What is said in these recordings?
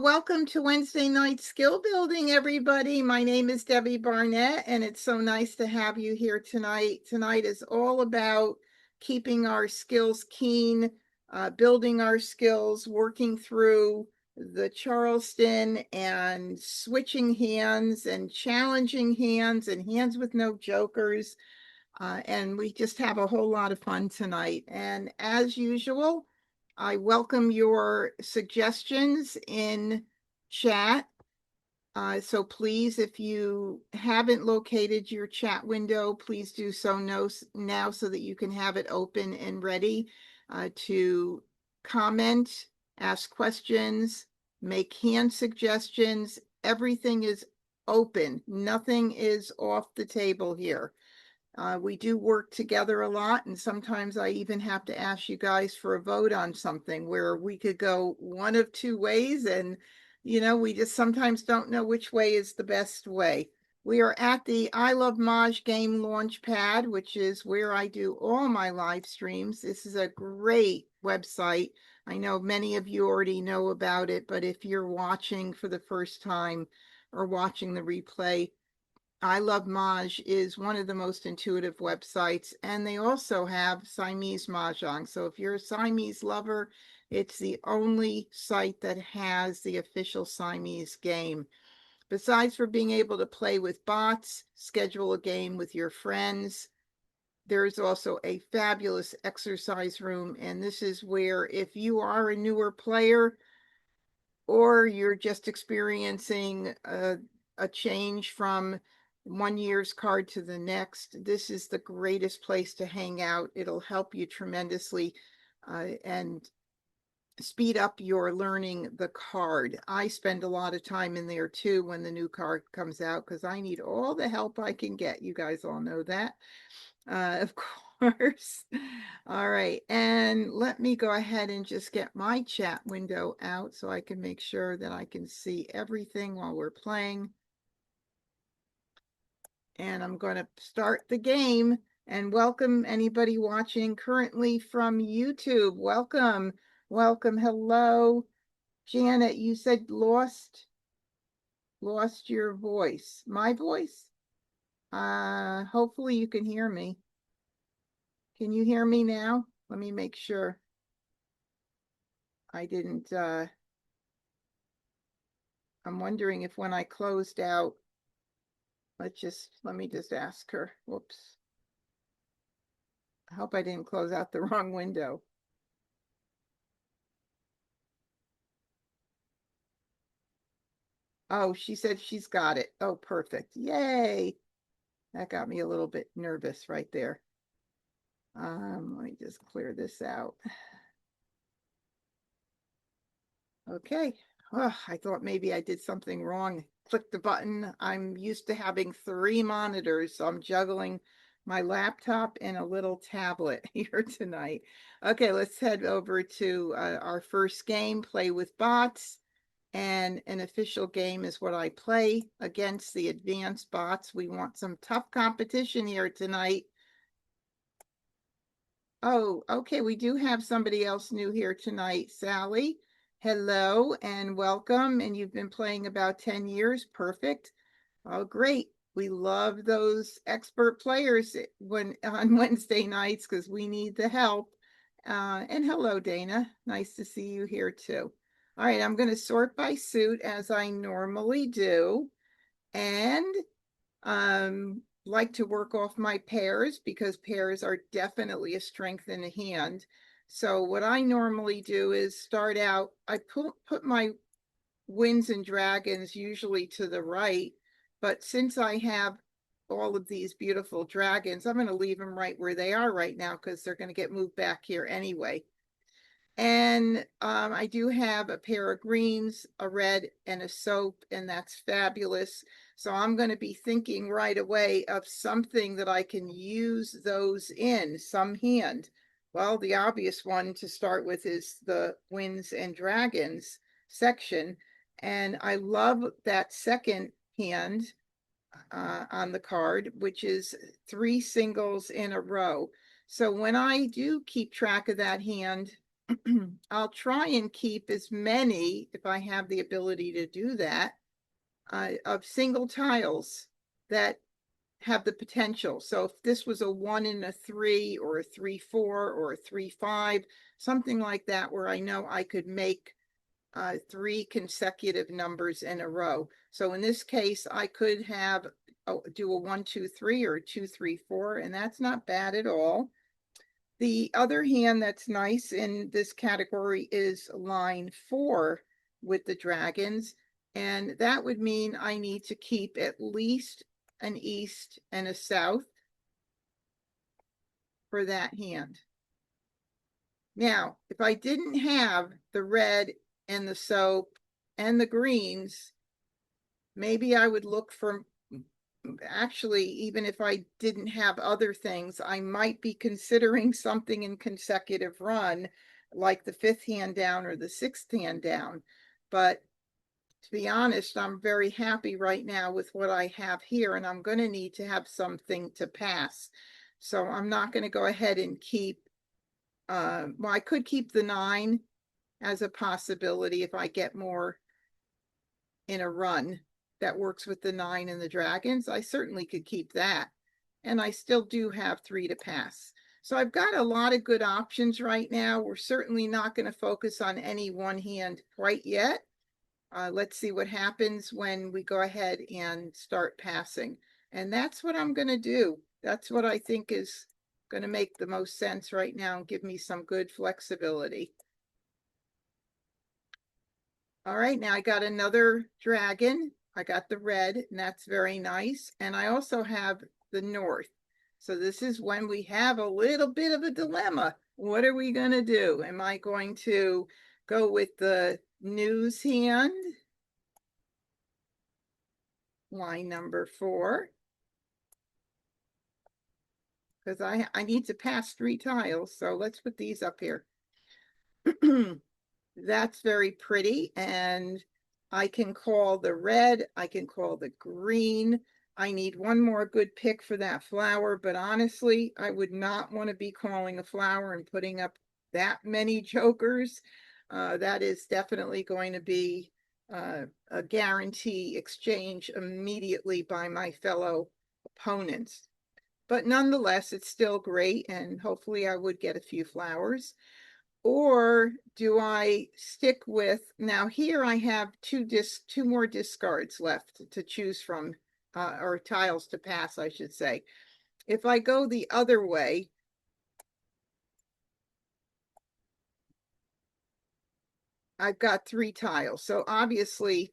Welcome to Wednesday night skill building, everybody. My name is Debbie Barnett, and it's so nice to have you here tonight. Tonight is all about keeping our skills keen, building our skills, working through the Charleston and switching hands and challenging hands and hands with no jokers. And we just have a whole lot of fun tonight. And as usual, I welcome your suggestions in chat. So please, if you haven't located your chat window, please do so now so that you can have it open and ready to comment, ask questions, make hand suggestions. Everything is open. Nothing is off the table here. We do work together a lot, and sometimes I even have to ask you guys for a vote on something where we could go one of two ways, and we just sometimes don't know which way is the best way. We are at the I Love Maj game launch pad, which is where I do all my live streams. This is a great website. I know many of you already know about it, but if you're watching for the first time or watching the replay, I Love Maj is one of the most intuitive websites, and they also have Siamese Mahjong. So if you're a Siamese lover, it's the only site that has the official Siamese game. Besides for being able to play with bots, schedule a game with your friends, there is also a fabulous exercise room, and this is where if you are a newer player or you're just experiencing a change from one year's card to the next, this is the greatest place to hang out. It'll help you tremendously and speed up your learning the card. I spend a lot of time in there too when the new card comes out because I need all the help I can get. You guys all know that, of course. All right, and let me go ahead and just get my chat window out so I can make sure that I can see everything while we're playing. And I'm going to start the game and welcome anybody watching currently from YouTube. Welcome, welcome, hello. Janet, you said lost your voice. My voice? Hopefully you can hear me. Can you hear me now? Let me make sure I didn't, I'm wondering if when I closed out, let me just ask her. Whoops. I hope I didn't close out the wrong window. Oh, she said she's got it. Oh, perfect. Yay. That got me a little bit nervous right there. Let me just clear this out. Okay. Oh, I thought maybe I did something wrong. Click the button. I'm used to having 3 monitors, so I'm juggling my laptop and a little tablet here tonight. Okay, let's head over to our first game, Play with Bots. And an official game is what I play against the advanced bots. We want some tough competition here tonight. Oh, okay, we do have somebody else new here tonight. Sally, hello and welcome. And you've been playing about 10 years. Perfect. Oh, great. We love those expert players on Wednesday nights because we need the help. And hello, Dana. Nice to see you here too. All right, I'm going to sort by suit as I normally do. And like to work off my pairs because pairs are definitely a strength in a hand. So what I normally do is start out, I put my winds and dragons usually to the right, but since I have all of these beautiful dragons, I'm going to leave them right where they are right now because they're going to get moved back here anyway. And I do have a pair of greens, a red, and a soap, and that's fabulous. So I'm going to be thinking right away of something that I can use those in, some hand. Well, the obvious one to start with is the winds and dragons section. And I love that second hand on the card, which is 3 singles in a row. So when I do keep track of that hand, I'll try and keep as many, if I have the ability to do that, of single tiles that have the potential. So if this was a 1 and a 3 or a 3-4 or a 3-5, something like that, where I know I could make 3 consecutive numbers in a row. So in this case, I could have do a 1, 2, 3 or a 2, 3, 4, and that's not bad at all. The other hand that's nice in this category is line 4 with the dragons, and that would mean I need to keep at least an east and a south for that hand. Now, if I didn't have the red and the soap and the greens, maybe I would look for, actually, even if I didn't have other things, I might be considering something in consecutive run, like the 5th hand down or the 6th hand down. But to be honest, I'm very happy right now with what I have here, and I'm going to need to have something to pass. So I'm not going to go ahead and keep, well, I could keep the 9 as a possibility if I get more in a run that works with the 9 and the dragons. I certainly could keep that. And I still do have 3 to pass. So I've got a lot of good options right now. We're certainly not going to focus on any one hand quite yet. Let's see what happens when we go ahead and start passing. And that's what I'm going to do. That's what I think is going to make the most sense right now and give me some good flexibility. All right, now I got another dragon. I got the red, and that's very nice. And I also have the north. So this is when we have a little bit of a dilemma. What are we going to do? Am I going to go with the news hand? Line number 4. Because I need to pass 3 tiles. So let's put these up here. That's very pretty, and I can call the red, I can call the green. I need one more good pick for that flower, but honestly, I would not want to be calling a flower and putting up that many jokers. That is definitely going to be a guarantee exchange immediately by my fellow opponents. But nonetheless, it's still great, and hopefully I would get a few flowers. Or do I stick with, now here I have 2 more discards left to choose from, or tiles to pass, I should say. If I go the other way, I've got 3 tiles. So obviously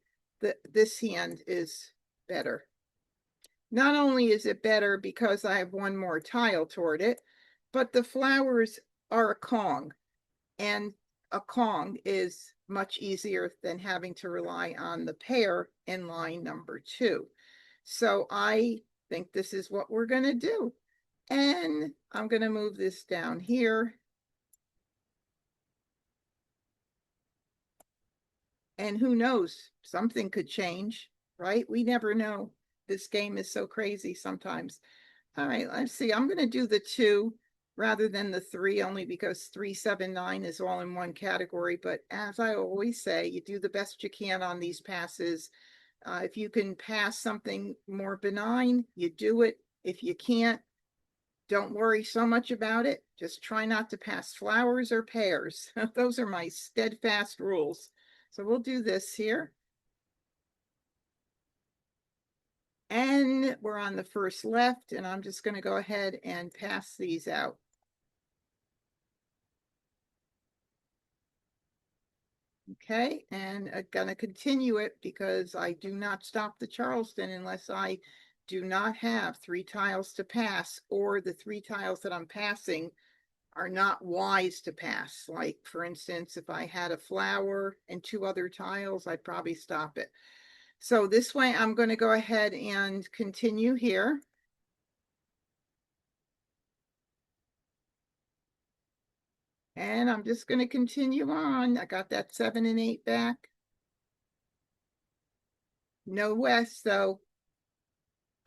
this hand is better. Not only is it better because I have 1 more tile toward it, but the flowers are a Kong. And a Kong is much easier than having to rely on the pair in line number 2. So I think this is what we're going to do. And I'm going to move this down here. And who knows, something could change, right? We never know. This game is so crazy sometimes. All right, let's see. I'm going to do the 2 rather than the 3, only because 3, 7, 9 is all in one category. But as I always say, you do the best you can on these passes. If you can pass something more benign, you do it. If you can't, don't worry so much about it. Just try not to pass flowers or pears. Those are my steadfast rules. So we'll do this here. And we're on the first left, and I'm just going to go ahead and pass these out. Okay, and I'm going to continue it because I do not stop the Charleston unless I do not have 3 tiles to pass, or the 3 tiles that I'm passing are not wise to pass. Like, for instance, if I had a flower and 2 other tiles, I'd probably stop it. So this way, I'm going to go ahead and continue here. And I'm just going to continue on. I got that 7 and 8 back. No west, though,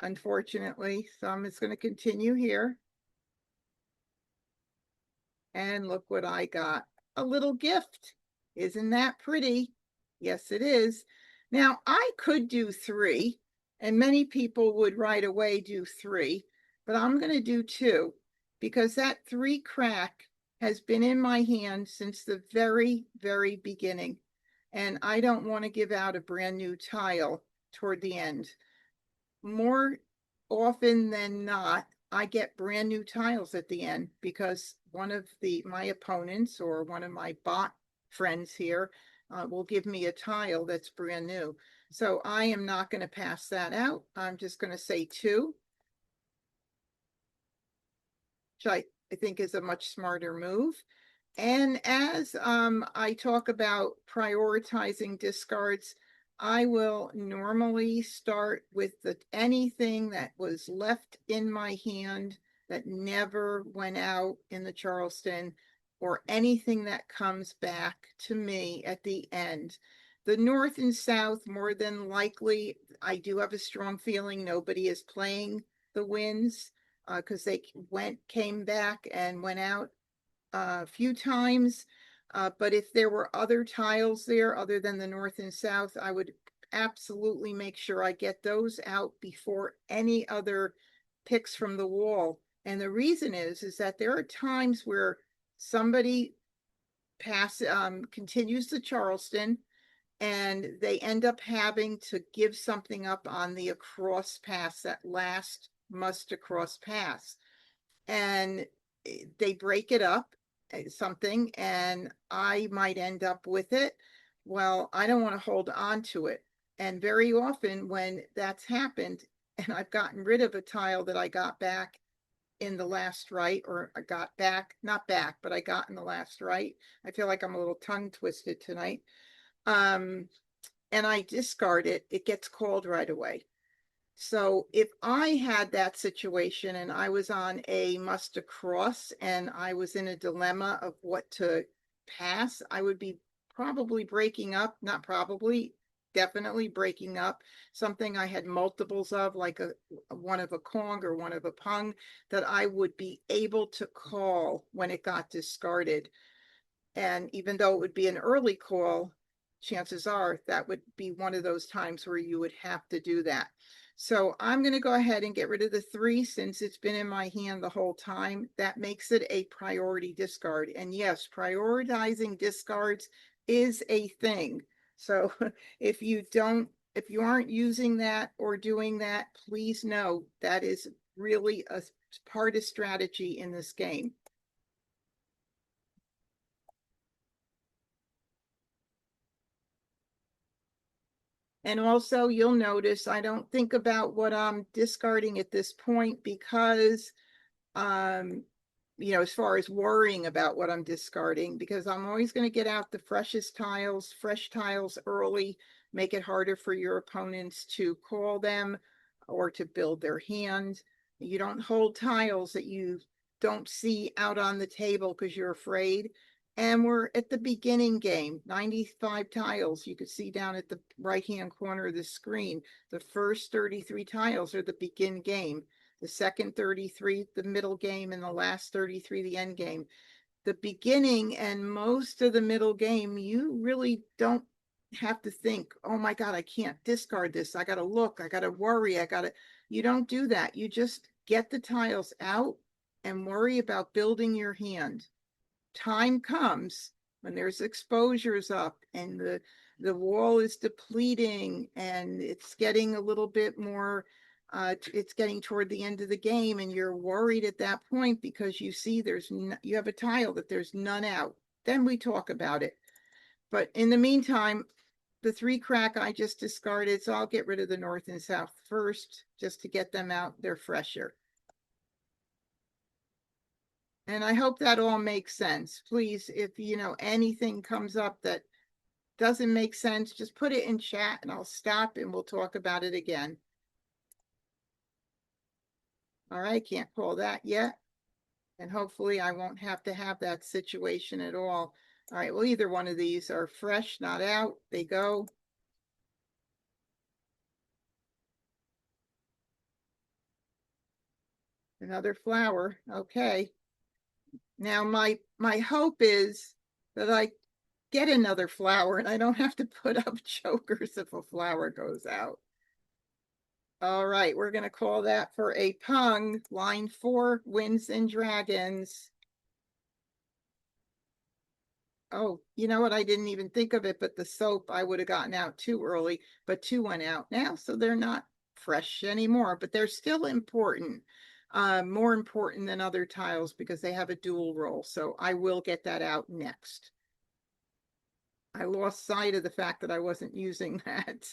unfortunately. So I'm just going to continue here. And look what I got. a little gift. Isn't that pretty? Yes, it is. Now, I could do three, and many people would right away do three, but I'm going to do two because that three crack has been in my hand since the very, very beginning. And I don't want to give out a brand new tile toward the end. More often than not, I get brand new tiles at the end because one of my opponents or one of my bot friends here will give me a tile that's brand new. So I am not going to pass that out. I'm just going to say two, which I think is a much smarter move. And as I talk about prioritizing discards, I will normally start with anything that was left in my hand that never went out in the Charleston, or anything that comes back to me at the end. The North and South, more than likely, I do have a strong feeling nobody is playing the Winds because they came back and went out a few times. But if there were other tiles there other than the North and South, I would absolutely make sure I get those out before any other picks from the wall. And the reason is that there are times where somebody continues the Charleston and they end up having to give something up on the across pass, that last must across pass. And they break it up, something, and I might end up with it. Well, I don't want to hold on to it. And very often when that's happened and I've gotten rid of a tile that I got back in the last right, or I got back, not back, but I got in the last right. I feel like I'm a little tongue twisted tonight. And I discard it, it gets called right away. So if I had that situation and I was on a must across and I was in a dilemma of what to pass, I would be probably breaking up, not probably, definitely breaking up something I had multiples of, like one of a Kong or one of a Pung, that I would be able to call when it got discarded. And even though it would be an early call, chances are that would be one of those times where you would have to do that. So I'm going to go ahead and get rid of the three since it's been in my hand the whole time. That makes it a priority discard. And yes, prioritizing discards is a thing. So if you aren't using that or doing that, please know that is really a part of strategy in this game. And also you'll notice I don't think about what I'm discarding at this point because, um, as far as worrying about what I'm discarding, because I'm always going to get out the freshest tiles, fresh tiles early, make it harder for your opponents to call them or to build their hand. You don't hold tiles that you don't see out on the table because you're afraid. And we're at the beginning game, 95 tiles. You could see down at the right-hand corner of the screen. The first 33 tiles are the begin game. The second 33, the middle game, and the last 33, the end game. The beginning and most of the middle game, you really don't have to think, oh my God, I can't discard this. I got to look, I got to worry. You don't do that. You just get the tiles out and worry about building your hand. Time comes when there's exposures up and the wall is depleting and it's getting a little bit more, it's getting toward the end of the game and you're worried at that point because you see you have a tile that there's none out. Then we talk about it. But in the meantime, the three crack I just discarded, so I'll get rid of the North and South first just to get them out. They're fresher. And I hope that all makes sense. Please, if anything comes up that doesn't make sense, just put it in chat and I'll stop and we'll talk about it again. All right, can't call that yet. And hopefully I won't have to have that situation at all. All right, well, either one of these are fresh, not out. They go. Another flower. Okay. Now my hope is that I get another flower and I don't have to put up chokers if a flower goes out. All right, we're going to call that for a pung. Line 4, winds and dragons. Oh, you know what? I didn't even think of it, but the soap I would have gotten out too early, but 2 went out now, so they're not fresh anymore, but they're still important. More important than other tiles because they have a dual role. So I will get that out next. I lost sight of the fact that I wasn't using that.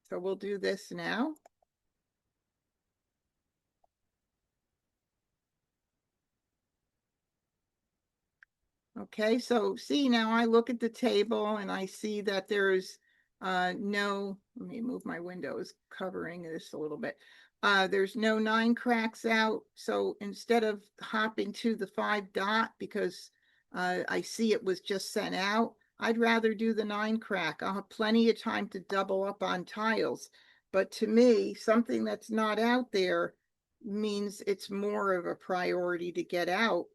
So we'll do this now. Okay, so see now I look at the table and I see that there's no, let me move my windows covering this a little bit. There's no 9 cracks out. So instead of hopping to the 5 dot because I see it was just sent out, I'd rather do the 9 crack. I'll have plenty of time to double up on tiles. But to me, something that's not out there means it's more of a priority to get out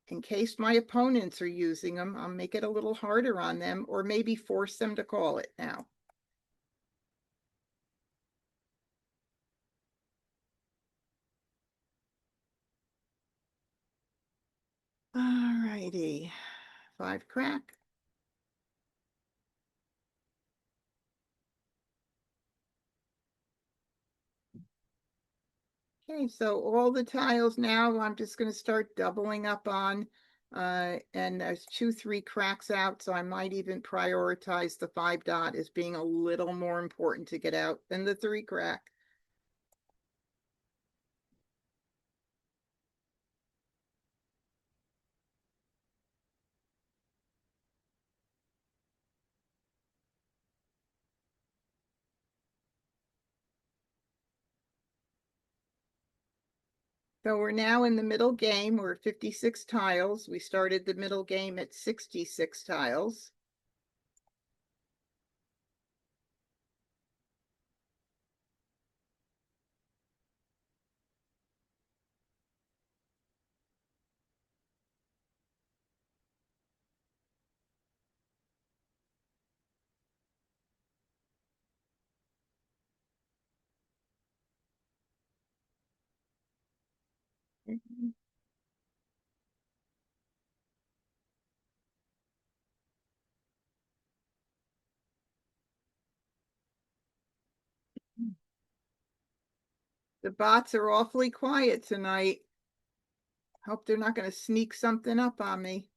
in case my opponents are using them. I'll make it a little harder on them or maybe force them to call it now. All righty, 5 crack. Okay, so all the tiles now I'm just going to start doubling up on. And there's 2, 3 cracks out, so I might even prioritize the 5 dot as being a little more important to get out than the 3 crack. So we're now in the middle game. We're 56 tiles. We started the middle game at 66 tiles. The bots are awfully quiet tonight. Hope they're not going to sneak something up on me.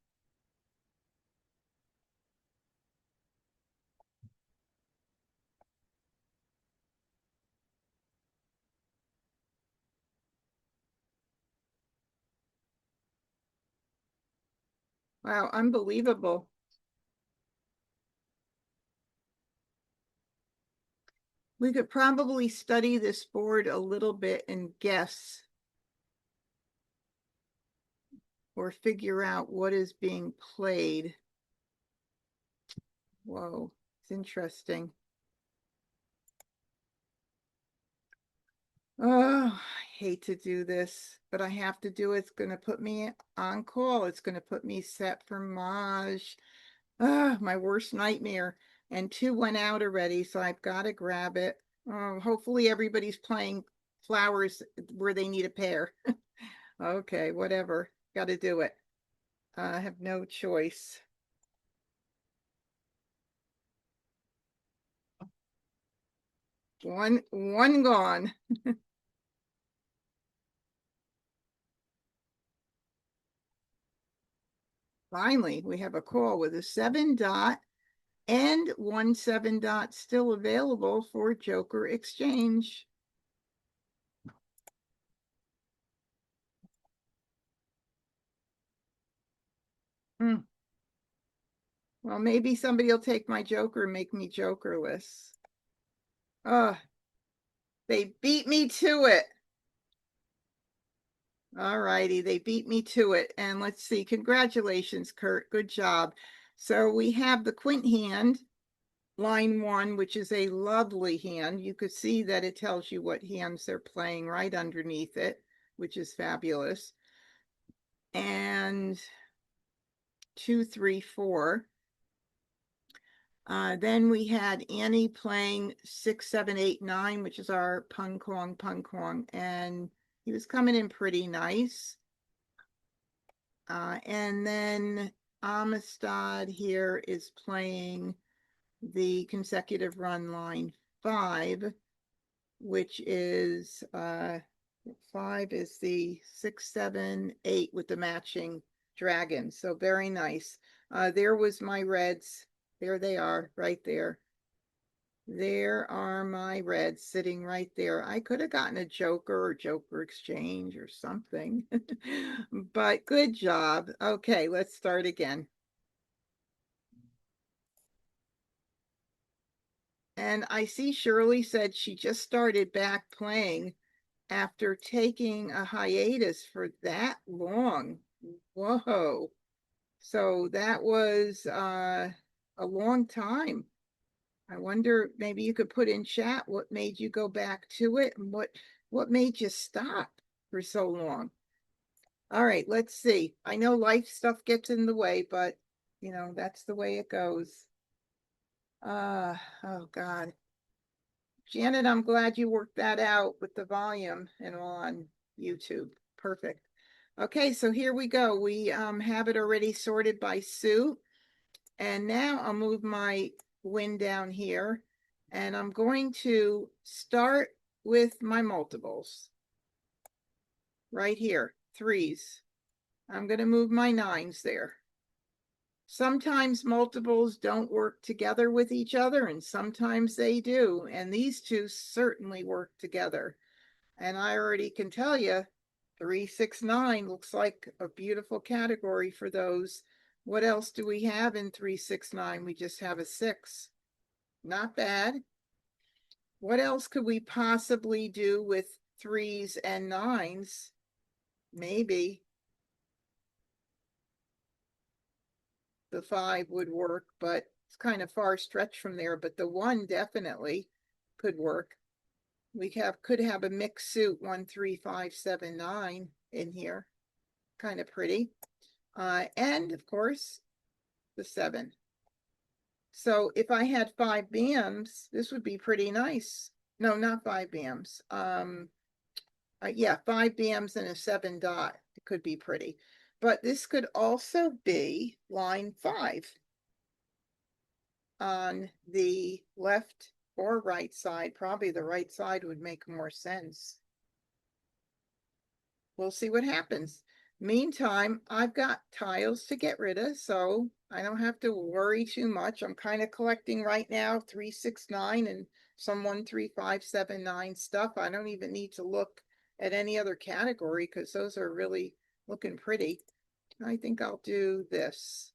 Wow, unbelievable. We could probably study this board a little bit and guess or figure out what is being played. Whoa, it's interesting. Oh, I hate to do this, but I have to do it. It's going to put me on call. It's going to put me set for Maj. My worst nightmare. And 2 went out already, so I've got to grab it. Hopefully everybody's playing flowers where they need a pair. Okay, whatever. Got to do it. I have no choice. One gone. Finally, we have a call with a 7 dot and 1 7 dot still available for Joker exchange. Hmm. Well, maybe somebody will take my Joker and make me Jokerless. They beat me to it. All righty, they beat me to it. And let's see. Congratulations, Kurt. Good job. So we have the quint hand, line 1, which is a lovely hand. You could see that it tells you what hands they're playing right underneath it, which is fabulous. And and 2, 3, 4. Then we had Annie playing 6, 7, 8, 9, which is our pung kwong, and he was coming in pretty nice. And then Amistad here is playing the consecutive run line 5, which is 5 is the 6, 7, 8 with the matching dragon. So very nice. There was my reds. There they are, right there. There are my reds sitting right there. I could have gotten a joker or joker exchange or something, but good job. Okay, let's start again. And I see Shirley said she just started back playing after taking a hiatus for that long. Whoa. So that was a long time. I wonder, maybe you could put in chat what made you go back to it and what made you stop for so long. All right, let's see. I know life stuff gets in the way, but you know, that's the way it goes. Oh God. Janet, I'm glad you worked that out with the volume and on YouTube. Perfect. Okay, so here we go. We have it already sorted by suit. And now I'll move my win down here. And I'm going to start with my multiples. Right here, 3s. I'm going to move my 9s there. Sometimes multiples don't work together with each other, and sometimes they do. And these two certainly work together. And I already can tell you, 3, 6, 9 looks like a beautiful category for those. What else do we have in 3, 6, 9? We just have a 6. Not bad. What else could we possibly do with 3s and 9s? Maybe the 5 would work, but it's kind of far stretch from there. But the 1 definitely could work. We could have a mixed suit 1, 3, 5, 7, 9 in here. Kind of pretty. And of course, the 7. So if I had 5 BAMs, this would be pretty nice. No, not 5 BAMs. Yeah, 5 BAMs and a 7 dot. It could be pretty. But this could also be line 5 on the left or right side. Probably the right side would make more sense. We'll see what happens. Meantime, I've got tiles to get rid of, so I don't have to worry too much. I'm kind of collecting right now 3, 6, 9 and some 1, 3, 5, 7, 9 stuff. I don't even need to look at any other category because those are really looking pretty. I think I'll do this.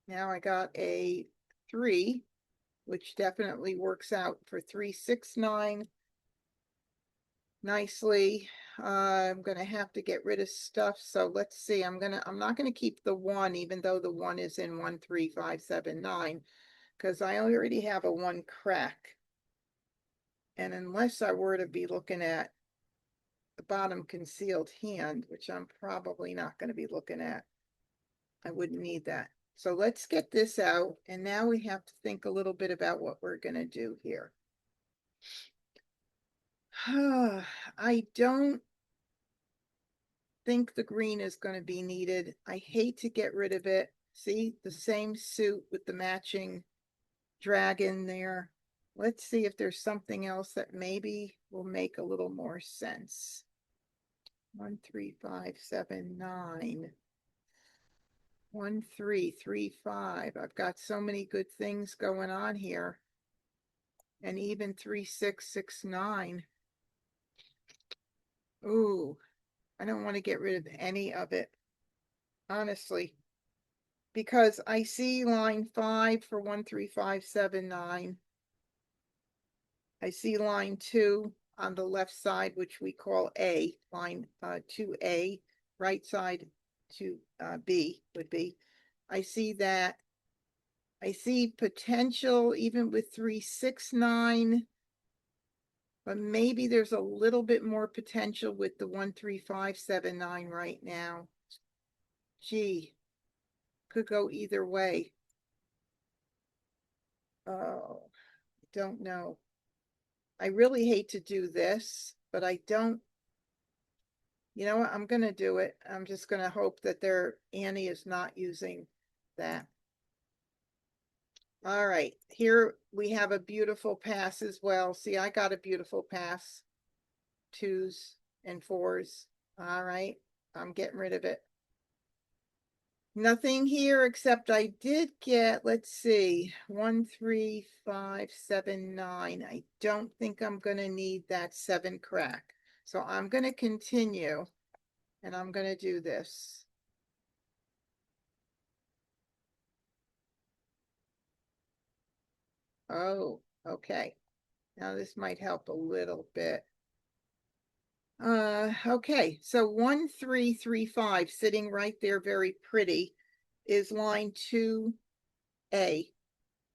Now I got a 3, which definitely works out for 3, 6, 9 nicely. I'm gonna have to get rid of stuff. So let's see. I'm not gonna keep the 1, even though the 1 is in 1, 3, 5, 7, 9, because I already have a 1 crack. And unless I were to be looking at the bottom concealed hand, which I'm probably not going to be looking at, I wouldn't need that. So let's get this out. And now we have to think a little bit about what we're going to do here. I don't think the green is going to be needed. I hate to get rid of it. See, the same suit with the matching dragon there. Let's see if there's something else that maybe will make a little more sense. 1, 3, 5, 7, 9. 1, 3, 3, 5. I've got so many good things going on here. And even 3, 6, 6, 9. Ooh, I don't want to get rid of any of it, honestly, because I see line 5 for 1, 3, 5, 7, 9. I see line 2 on the left side, which we call A, line 2A, right side to B would be. I see that. I see potential even with 3, 6, 9. but maybe there's a little bit more potential with the 13579 right now. Gee, could go either way. Oh, don't know. I really hate to do this, but I don't, you know what, I'm gonna do it. I'm just gonna hope that Annie is not using that. All right, here we have a beautiful pass as well. See, I got a beautiful pass. 2s and 4s. All right, I'm getting rid of it. Nothing here except I did get, let's see, 1, 3, 5, 7, 9. I don't think I'm going to need that 7 crack. So I'm going to continue and I'm going to do this. Oh, okay. Now this might help a little bit. Okay, so 1335 sitting right there, very pretty, is line 2A.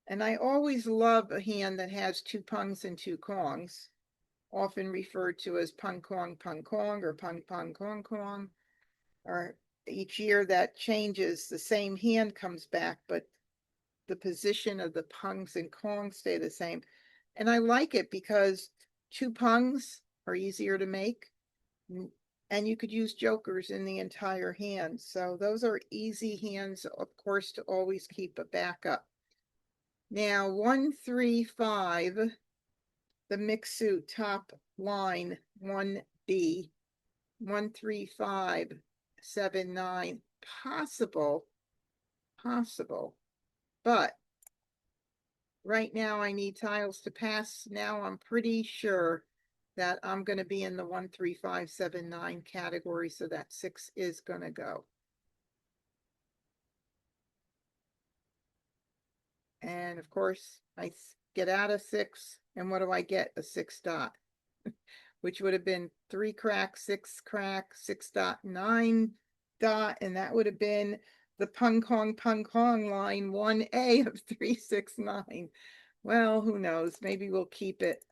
And I always love a hand that has 2 pungs and 2 kongs, often referred to as pung kong or pung pung kong kong. Or each year that changes, the same hand comes back, but the position of the pungs and kongs stay the same. And I like it because 2 pungs are easier to make, and you could use jokers in the entire hand. So those are easy hands, of course, to always keep a backup. Now, 135, the mixed suit top line 1B, 13579, possible, but right now I need tiles to pass. Now I'm pretty sure that I'm going to be in the 13579 category, so that 6 is going to go. And of course, I get out of 6, and what do I get? A 6 dot, which would have been 3 crack, 6 crack, 6 dot, 9 dot, and that would have been the pung kong line 1A of 369. Well, who knows? Maybe we'll keep it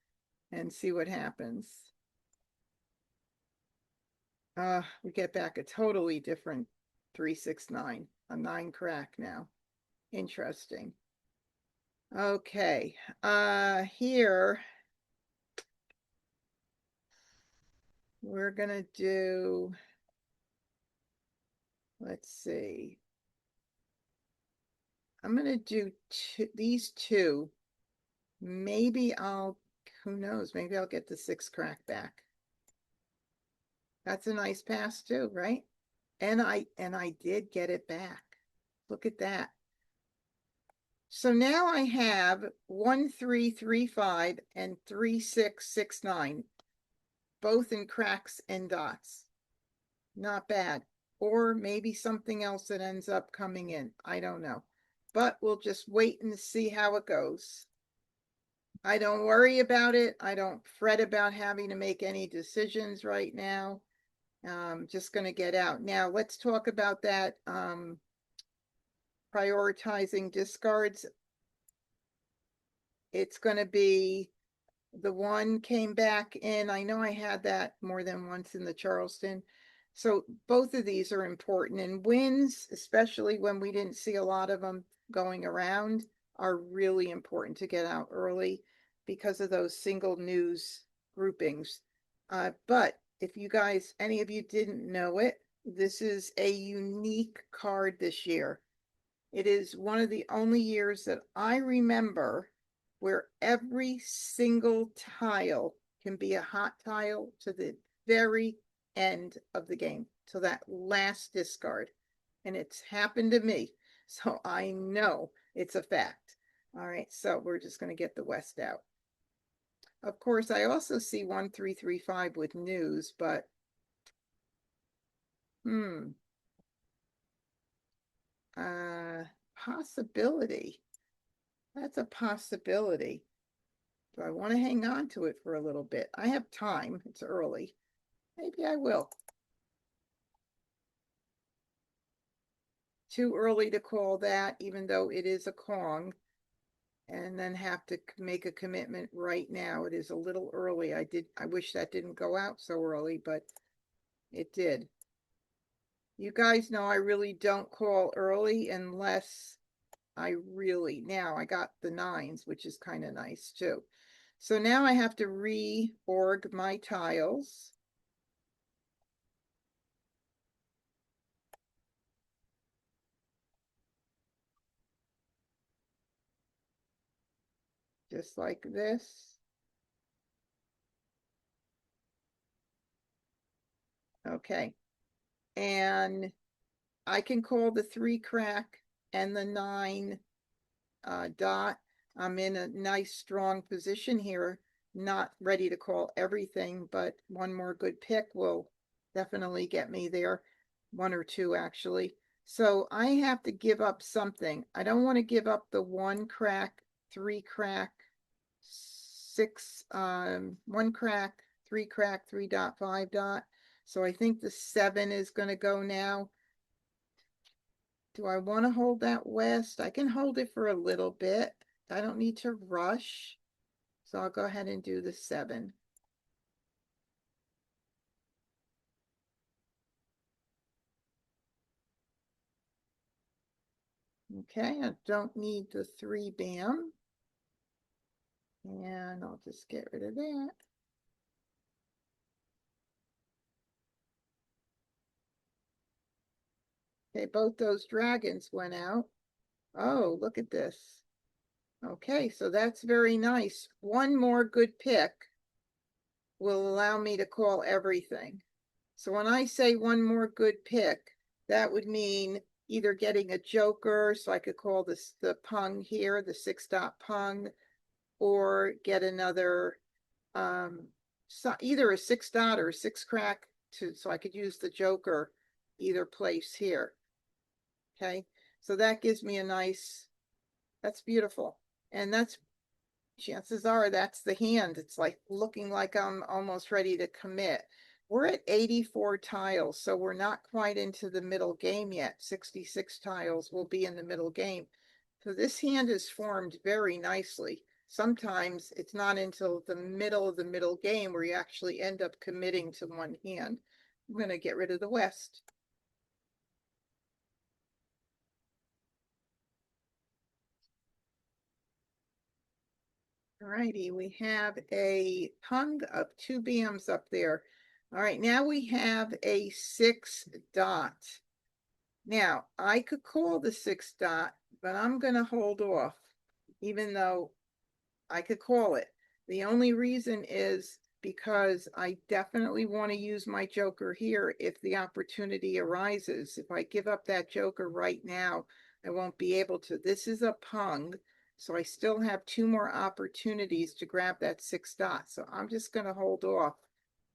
and see what happens. We get back a totally different 369, a 9 crack now. Interesting. Okay, here we're gonna do, let's see, I'm gonna do these 2. Maybe who knows, maybe I'll get the 6 crack back. That's a nice pass too, right? And I did get it back. Look at that. So now I have 1335 and 3669, both in cracks and dots. Not bad. Or maybe something else that ends up coming in. I don't know. But we'll just wait and see how it goes. I don't worry about it. I don't fret about having to make any decisions right now. Just going to get out. Now let's talk about that prioritizing discards. It's going to be the 1 came back in. I know I had that more than once in the Charleston. So both of these are important, and wins, especially when we didn't see a lot of them going around, are really important to get out early because of those single news groupings. But if you guys, any of you didn't know it, this is a unique card this year. It is one of the only years that I remember where every single tile can be a hot tile to the very end of the game, to that last discard. And it's happened to me. So I know it's a fact. All right, so we're just going to get the West out. Of course, I also see 1335 with news, but possibility. That's a possibility. Do I want to hang on to it for a little bit? I have time. It's early. Maybe I will. Too early to call that, even though it is a Kong. and then have to make a commitment right now. It is a little early. I wish that didn't go out so early, but it did. You guys know I really don't call early unless now I got the nines, which is kind of nice too. So now I have to reorg my tiles. Just like this. Okay. And I can call the 3 crack and the 9 dot. I'm in a nice strong position here, not ready to call everything, but one more good pick will definitely get me there. 1 or 2 actually. So I have to give up something. I don't want to give up the 1 crack, 3 crack, 6, 1 crack, 3 crack, 3 dot, 5 dot. So I think the 7 is going to go now. Do I want to hold that west? I can hold it for a little bit. I don't need to rush. So I'll go ahead and do the 7. Okay, I don't need the 3 bam. And I'll just get rid of that. Okay, both those dragons went out. Oh, look at this. Okay, so that's very nice. One more good pick will allow me to call everything. So when I say one more good pick, that would mean either getting a joker, so I could call this the pung here, the 6 dot pung, or get another so either a 6 dot or a 6 crack so I could use the joker either place here. Okay, so that gives me a nice, that's beautiful. And that's, chances are that's the hand. It's like looking like I'm almost ready to commit. We're at 84 tiles, so we're not quite into the middle game yet. 66 tiles will be in the middle game. So this hand is formed very nicely. Sometimes it's not until the middle of the middle game where you actually end up committing to one hand. I'm going to get rid of the west. All righty, we have a hung of 2 bams up there. All right, now we have a 6 dot. Now, I could call the 6 dot, but I'm going to hold off, even though I could call it. The only reason is because I definitely want to use my joker here if the opportunity arises. If I give up that joker right now, I won't be able to. This is a pung, so I still have 2 more opportunities to grab that 6 dot. So I'm just going to hold off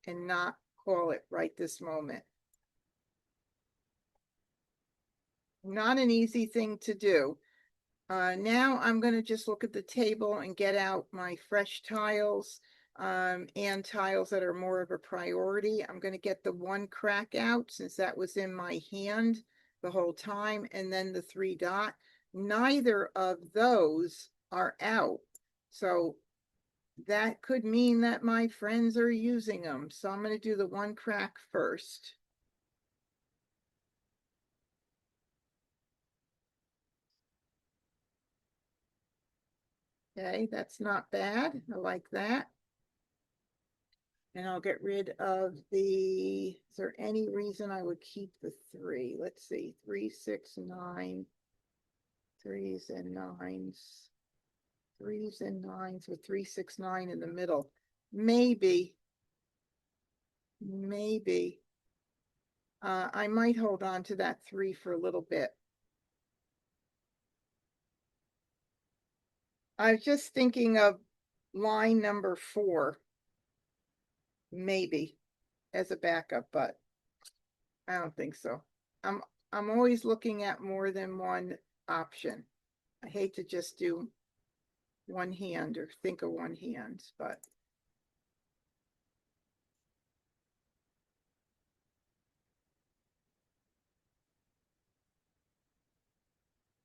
and not call it right this moment. Not an easy thing to do. Now I'm going to just look at the table and get out my fresh tiles and tiles that are more of a priority. I'm going to get the 1 crack out since that was in my hand the whole time, and then the 3 dot. Neither of those are out. So that could mean that my friends are using them. So I'm going to do the 1 crack first. Okay, that's not bad. I like that. And I'll get rid of the, is there any reason I would keep the 3? Let's see, 3, 6, 9, 3s and 9s, 3s and 9s with 3, 6, 9 in the middle. Maybe. I might hold on to that 3 for a little bit. I was just thinking of line number 4, maybe as a backup, but I don't think so. I'm I'm always looking at more than one option. I hate to just do one hand or think of one hand, but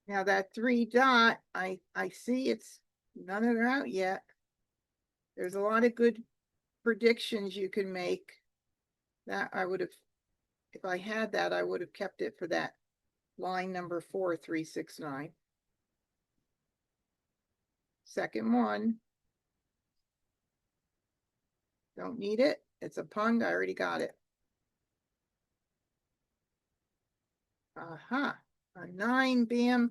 now that 3 dot, I see it's None of them out yet. There's a lot of good predictions you can make. That I would have, if I had that, I would have kept it for that line number 4369. Second one. Don't need it. It's a pung. I already got it. Aha. A 9 bam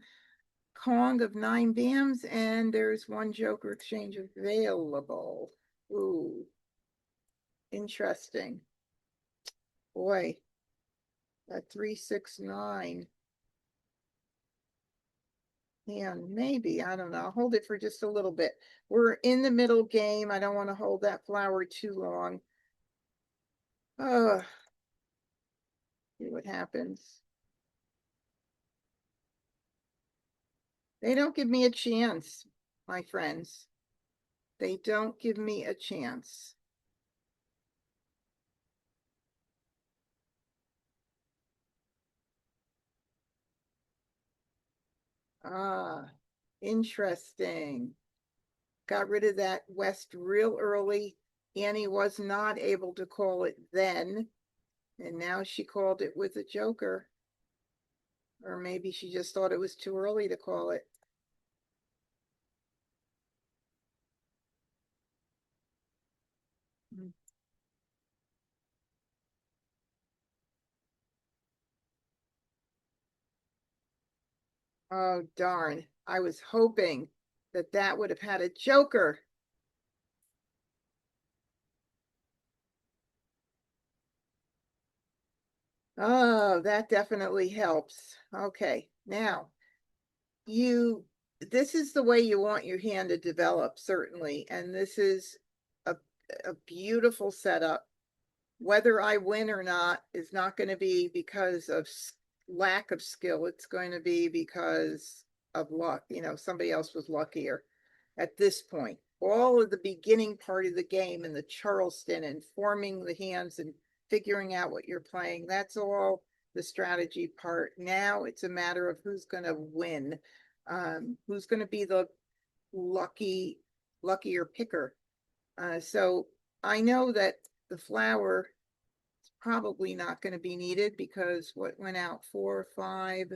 Kong of 9 bams, and there's one Joker exchange available. Ooh. Interesting. Boy. That 369. Yeah, maybe. I don't know. I'll hold it for just a little bit. We're in the middle game. I don't want to hold that flower too long. Oh, see what happens. They don't give me a chance, my friends. They don't give me a chance. Ah, interesting. Got rid of that West real early. Annie was not able to call it then, and now she called it with a Joker. Or maybe she just thought it was too early to call it. Oh, darn. I was hoping that that would have had a Joker. Oh, that definitely helps. Okay, now you, this is the way you want your hand to develop, certainly. And this is a, a beautiful setup. Whether I win or not is not going to be because of lack of skill. It's going to be because of luck. You know, somebody else was luckier at this point. All of the beginning part of the game and the Charleston and forming the hands and figuring out what you're playing, that's all the strategy part. Now it's a matter of who's going to win, who's going to be the luckier picker. So I know that the flower is probably not going to be needed because what went out 4, 5,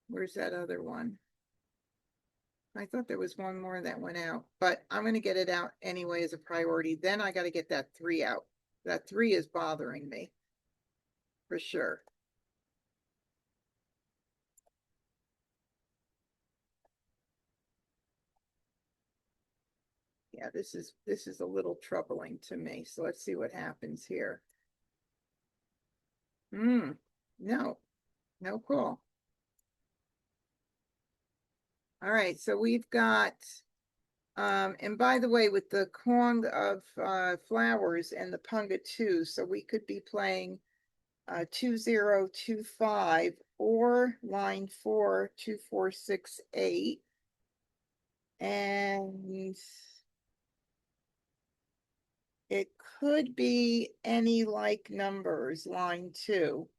where's that other one? I thought there was one more that went out, but I'm going to get it out anyway as a priority. Then I got to get that 3 out. That 3 is bothering me for sure. Yeah, this is a little troubling to me. So let's see what happens here. No, no call. All right, so we've got and by the way, with the Kong of flowers and the Punga 2, so we could be playing 2025 or line 4, 2468. And it could be any like numbers, line 2.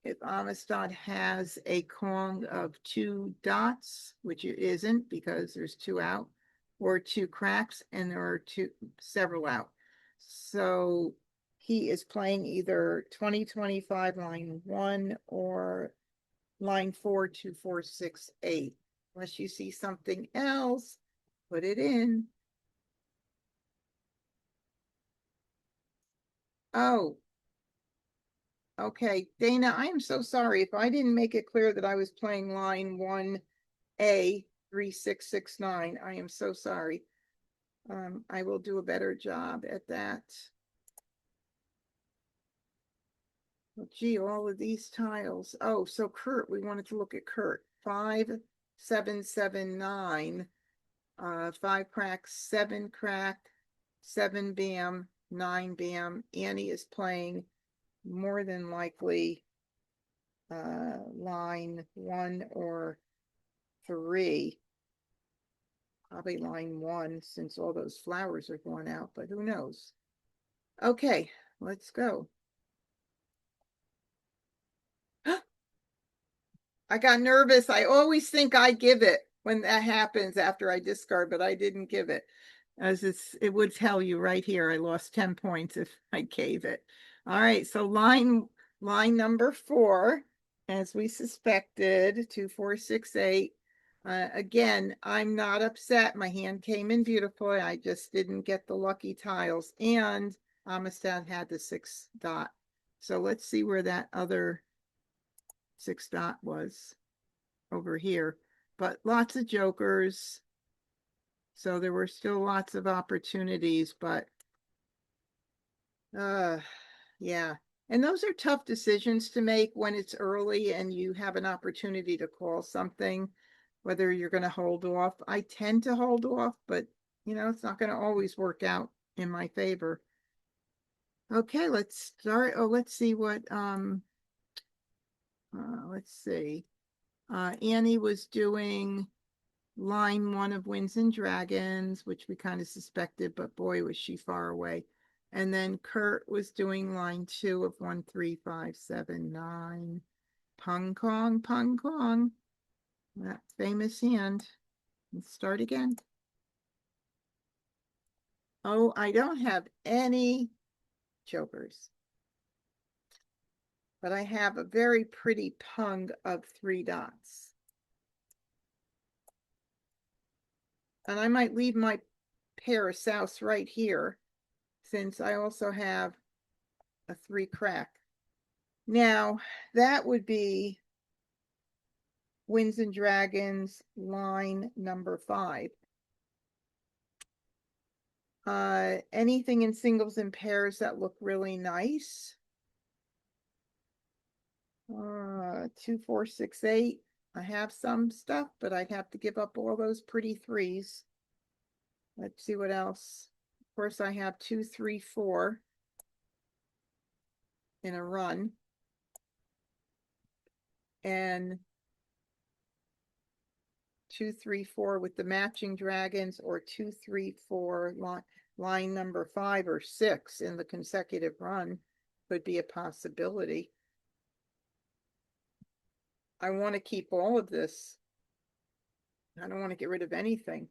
If Amistad has a Kong of 2 dots, which it isn't because there's 2 out, or 2 cracks, and there are several out. So he is playing either 2025 line 1 or line 4, 2468. Unless you see something else, put it in. Oh, okay. Dana, I am so sorry if I didn't make it clear that I was playing line 1A 3669. I am so sorry. I will do a better job at that. Well, gee, all of these tiles. Oh, so Kurt, we wanted to look at Kurt. 5779. 5 crack, 7 crack, 7 bam, 9 bam. Annie is playing more than likely line 1 or 3. Probably line 1 since all those flowers are going out, but who knows? Okay, let's go. I got nervous. I always think I give it when that happens after I discard, but I didn't give it. As it would tell you right here, I lost 10 points if I gave it. All right, so line number 4, as we suspected, 2, 4, 6, 8. Again, I'm not upset. My hand came in beautifully. I just didn't get the lucky tiles. And Amistad had the 6 dot. So let's see where that other 6 dot was over here. But lots of jokers. So there were still lots of opportunities, but yeah. And those are tough decisions to make when it's early and you have an opportunity to call something, whether you're going to hold off. I tend to hold off, but it's not going to always work out in my favor. Okay, let's start. Oh, let's see what let's see. Annie was doing line 1 of Winds and Dragons, which we kind of suspected, but boy, was she far away. And then Kurt was doing line 2 of 1, 3, 5, 7, 9. Pung Kong, Pung Kong. That famous hand. Let's start again. Oh, I don't have any jokers, but I have a very pretty pung of 3 dots. And I might leave my pair of souths right here, since I also have a 3 crack. Now, that would be Winds and Dragons, line number 5. Anything in singles and pairs that look really nice? 2, 4, 6, 8. I have some stuff, but I'd have to give up all those pretty 3s. Let's see what else. Of course, I have 2, 3, 4 in a run. And 2, 3, 4 with the matching dragons, or 2, 3, 4 line number 5 or 6 in the consecutive run could be a possibility. I want to keep all of this. I don't want to get rid of anything,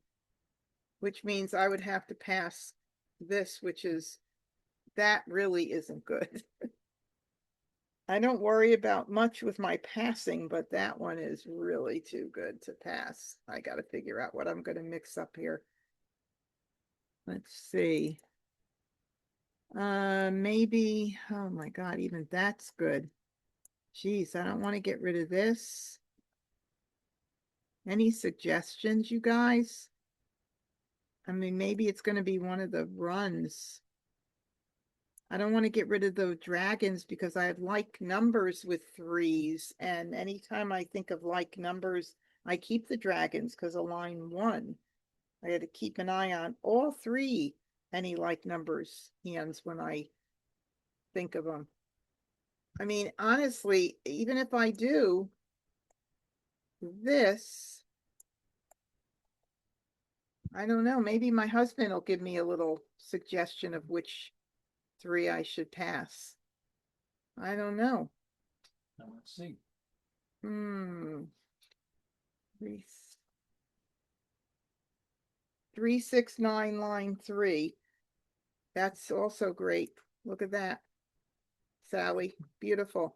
which means I would have to pass this, that really isn't good. I don't worry about much with my passing, but that one is really too good to pass. I got to figure out what I'm going to mix up here. Let's see. Maybe, oh my God, even that's good. Geez, I don't want to get rid of this. Any suggestions, you guys? I mean, maybe it's going to be one of the runs. I don't want to get rid of the dragons because I have like numbers with 3s. And anytime I think of like numbers, I keep the dragons because of line 1. I had to keep an eye on all 3 any like numbers hands when I think of them. I mean, honestly, even if I do this, I don't know, maybe my husband will give me a little suggestion of which 3 I should pass. I don't know. Now let's see. 3, 6, 9, line 3. That's also great. Look at that, Sally. Beautiful.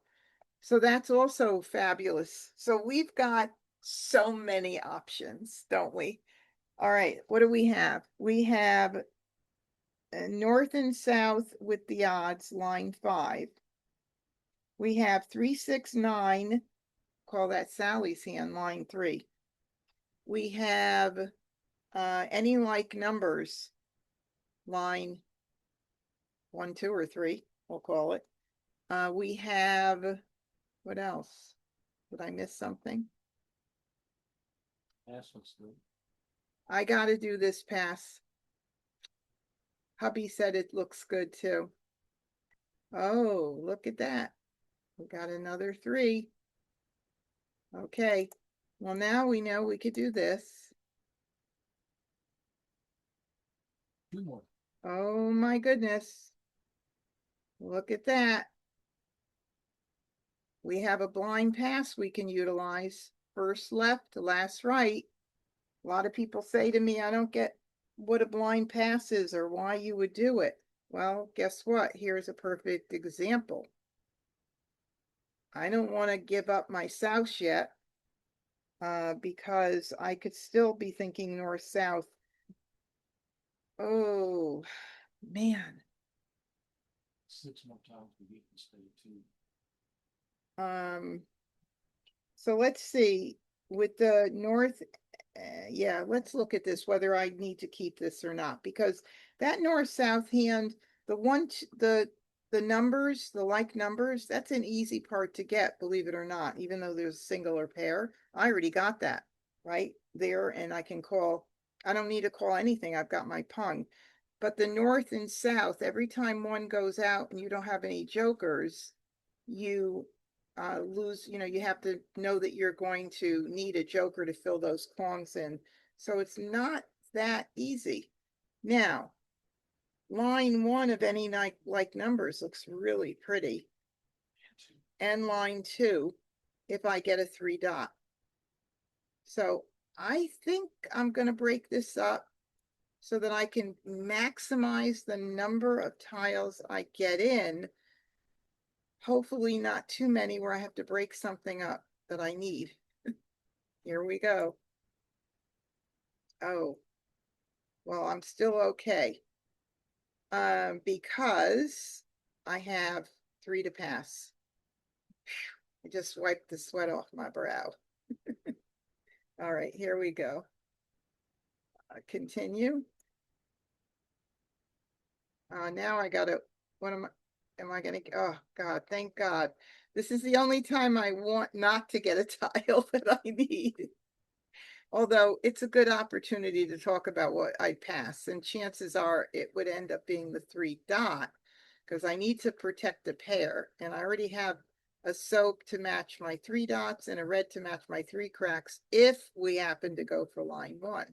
So that's also fabulous. So we've got so many options, don't we? All right, what do we have? We have north and south with the odds, line 5. We have 3, 6, 9. Call that Sally's hand, line 3. We have any like numbers, line 1, 2, or 3, we'll call it. We have, what else? Did I miss something? Pass looks good. I got to do this pass. Hubby said it looks good too. Oh, look at that. We got another 3. Okay. Well, now we know we could do this. 2 more. Oh my goodness. Look at that. We have a blind pass we can utilize. First left, last right. A lot of people say to me, I don't get what a blind pass is or why you would do it. Well, guess what? Here's a perfect example. I don't want to give up my south yet because I could still be thinking north-south. Oh, man. 6 more times we get to stay too. So let's see, with the north, yeah, let's look at this, whether I need to keep this or not, because that north-south hand, the one, the numbers, the like numbers, that's an easy part to get, believe it or not, even though there's a singular pair. I already got that right there, and I can call, I don't need to call anything, I've got my pung. But the north and south, every time one goes out and you don't have any jokers, you lose, you have to know that you're going to need a joker to fill those klongs in. So it's not that easy. Now, line one of any like numbers looks really pretty. And line two, if I get a 3 dot. So I think I'm going to break this up so that I can maximize the number of tiles I get in. Hopefully not too many where I have to break something up that I need. Here we go. Oh, well, I'm still okay. Because I have 3 to pass. I just wiped the sweat off my brow. All right, here we go. Continue. Now I gotta, what am I gonna, oh God, thank God. This is the only time I want not to get a tile that I need. Although it's a good opportunity to talk about what I pass, and chances are it would end up being the 3 dot because I need to protect the pair, and I already have a soap to match my 3 dots and a red to match my 3 cracks if we happen to go for line 1.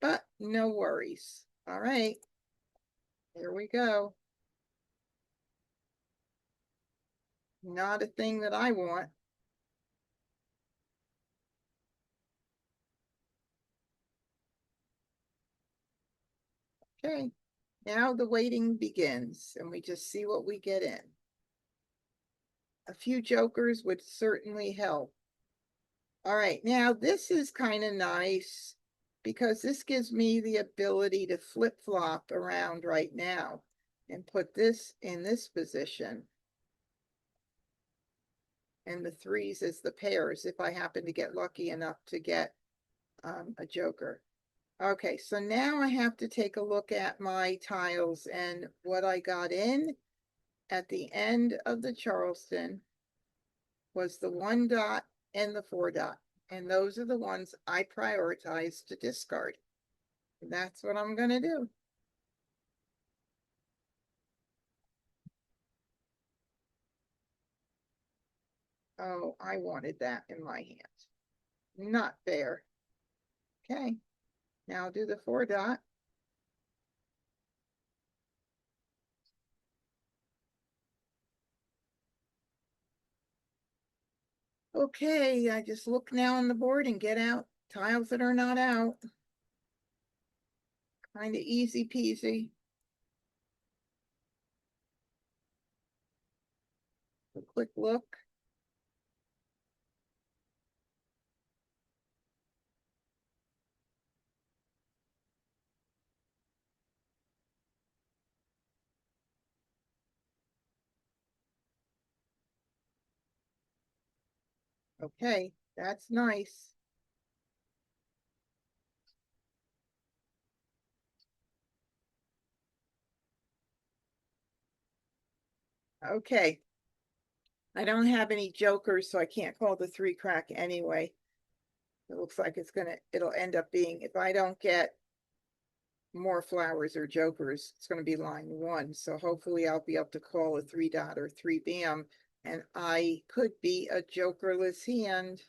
But no worries. All right, here we go. Not a thing that I want. Okay, now the waiting begins, and we just see what we get in. A few jokers would certainly help. All right, now this is kind of nice because this gives me the ability to flip-flop around right now and put this in this position. And the 3s as the pairs if I happen to get lucky enough to get a joker. Okay, so now I have to take a look at my tiles and what I got in at the end of the Charleston was the 1 dot and the 4 dot. And those are the ones I prioritize to discard. And that's what I'm going to do. Oh, I wanted that in my hands. Not fair. Okay, now do the 4 dot. Okay, I just look now on the board and get out tiles that are not out. Kind of easy peasy. A quick look. Okay, that's nice. Okay. I don't have any jokers, so I can't call the 3 crack anyway. It looks like it'll end up being, if I don't get more flowers or jokers, it's going to be line 1. So hopefully I'll be able to call a 3 dot or 3 bam, and I could be a jokerless hand.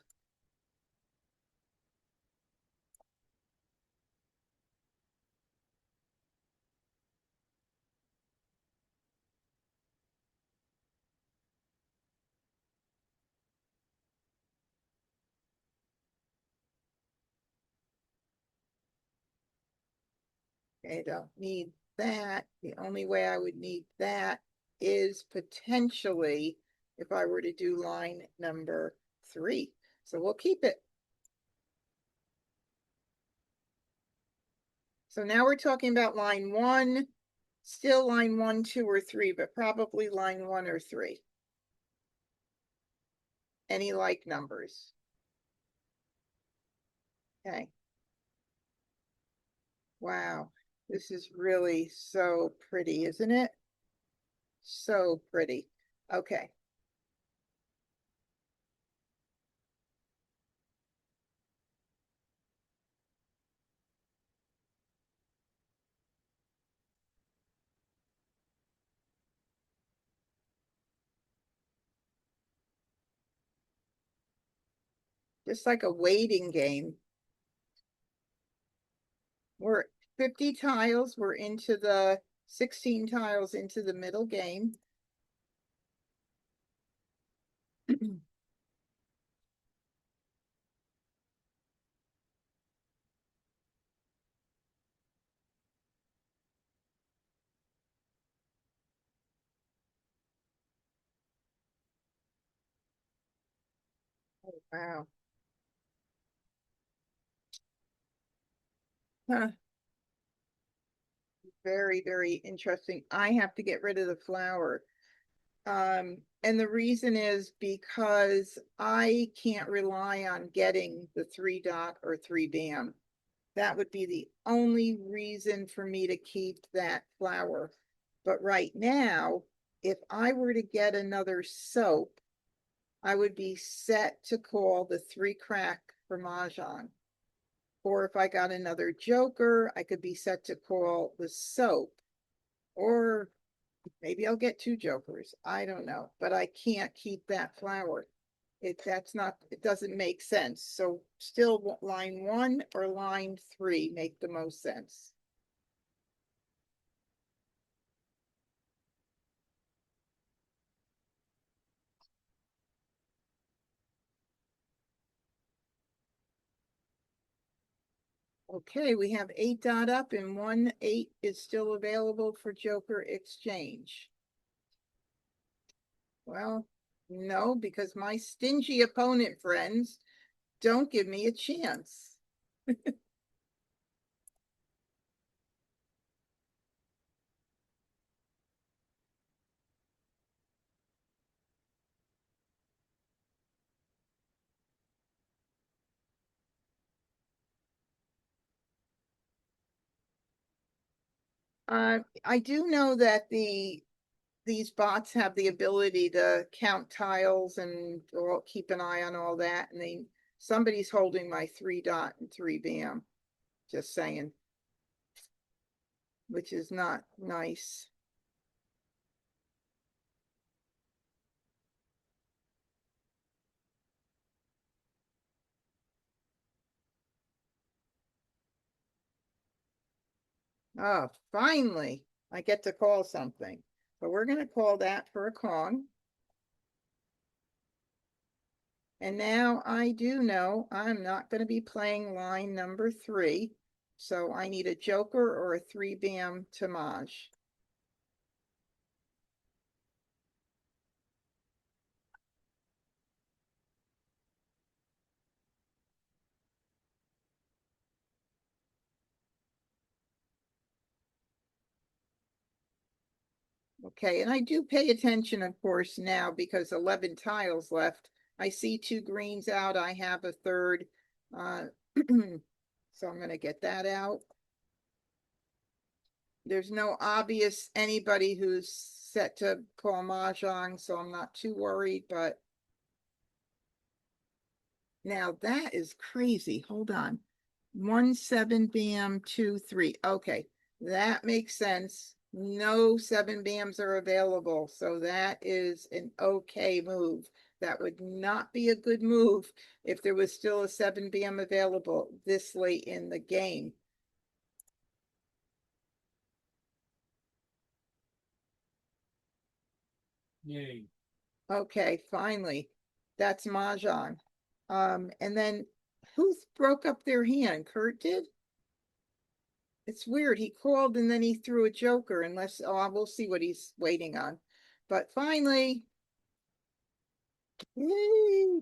Okay, don't need that. The only way I would need that is potentially if I were to do line number 3. So we'll keep it. So now we're talking about line 1, still line 1, 2, or 3, but probably line 1 or 3. Any like numbers? Okay. Wow, this is really so pretty, isn't it? So pretty. Okay. Just like a waiting game. We're 50 tiles. We're into the 16 tiles into the middle game. Wow. Huh. Very, very interesting. I have to get rid of the flower. And the reason is because I can't rely on getting the 3 dot or 3 bam. That would be the only reason for me to keep that flower. But right now, if I were to get another soap, I would be set to call the 3 crack for Mahjong. Or if I got another joker, I could be set to call the soap. Or maybe I'll get 2 jokers. I don't know. But I can't keep that flower. It doesn't make sense. So still line 1 or line 3 make the most sense. Okay, we have 8 dot up and 1 8 is still available for joker exchange. Well, no, because my stingy opponent friends don't give me a chance. I do know that these bots have the ability to count tiles and or keep an eye on all that, and somebody's holding my 3 dot and 3 bam. Just saying, which is not nice. Oh, finally, I get to call something. So we're going to call that for a Kong. And now I do know I'm not going to be playing line number 3. So I need a joker or a 3 bam to Maj. Okay, and I do pay attention, of course, now because 11 tiles left. I see 2 greens out. I have a third. Uh, so I'm going to get that out. There's no obvious anybody who's set to call Mahjong, so I'm not too worried, but now that is crazy. Hold on. 1 7 bam 2 3. Okay, that makes sense. No 7 bams are available, so that is an okay move. That would not be a good move if there was still a 7 bam available this late in the game. Yay. Okay, finally. That's Mahjong. And then who broke up their hand? Kurt did? It's weird. He called and then he threw a joker, unless, oh, we'll see what he's waiting on. But finally, yay.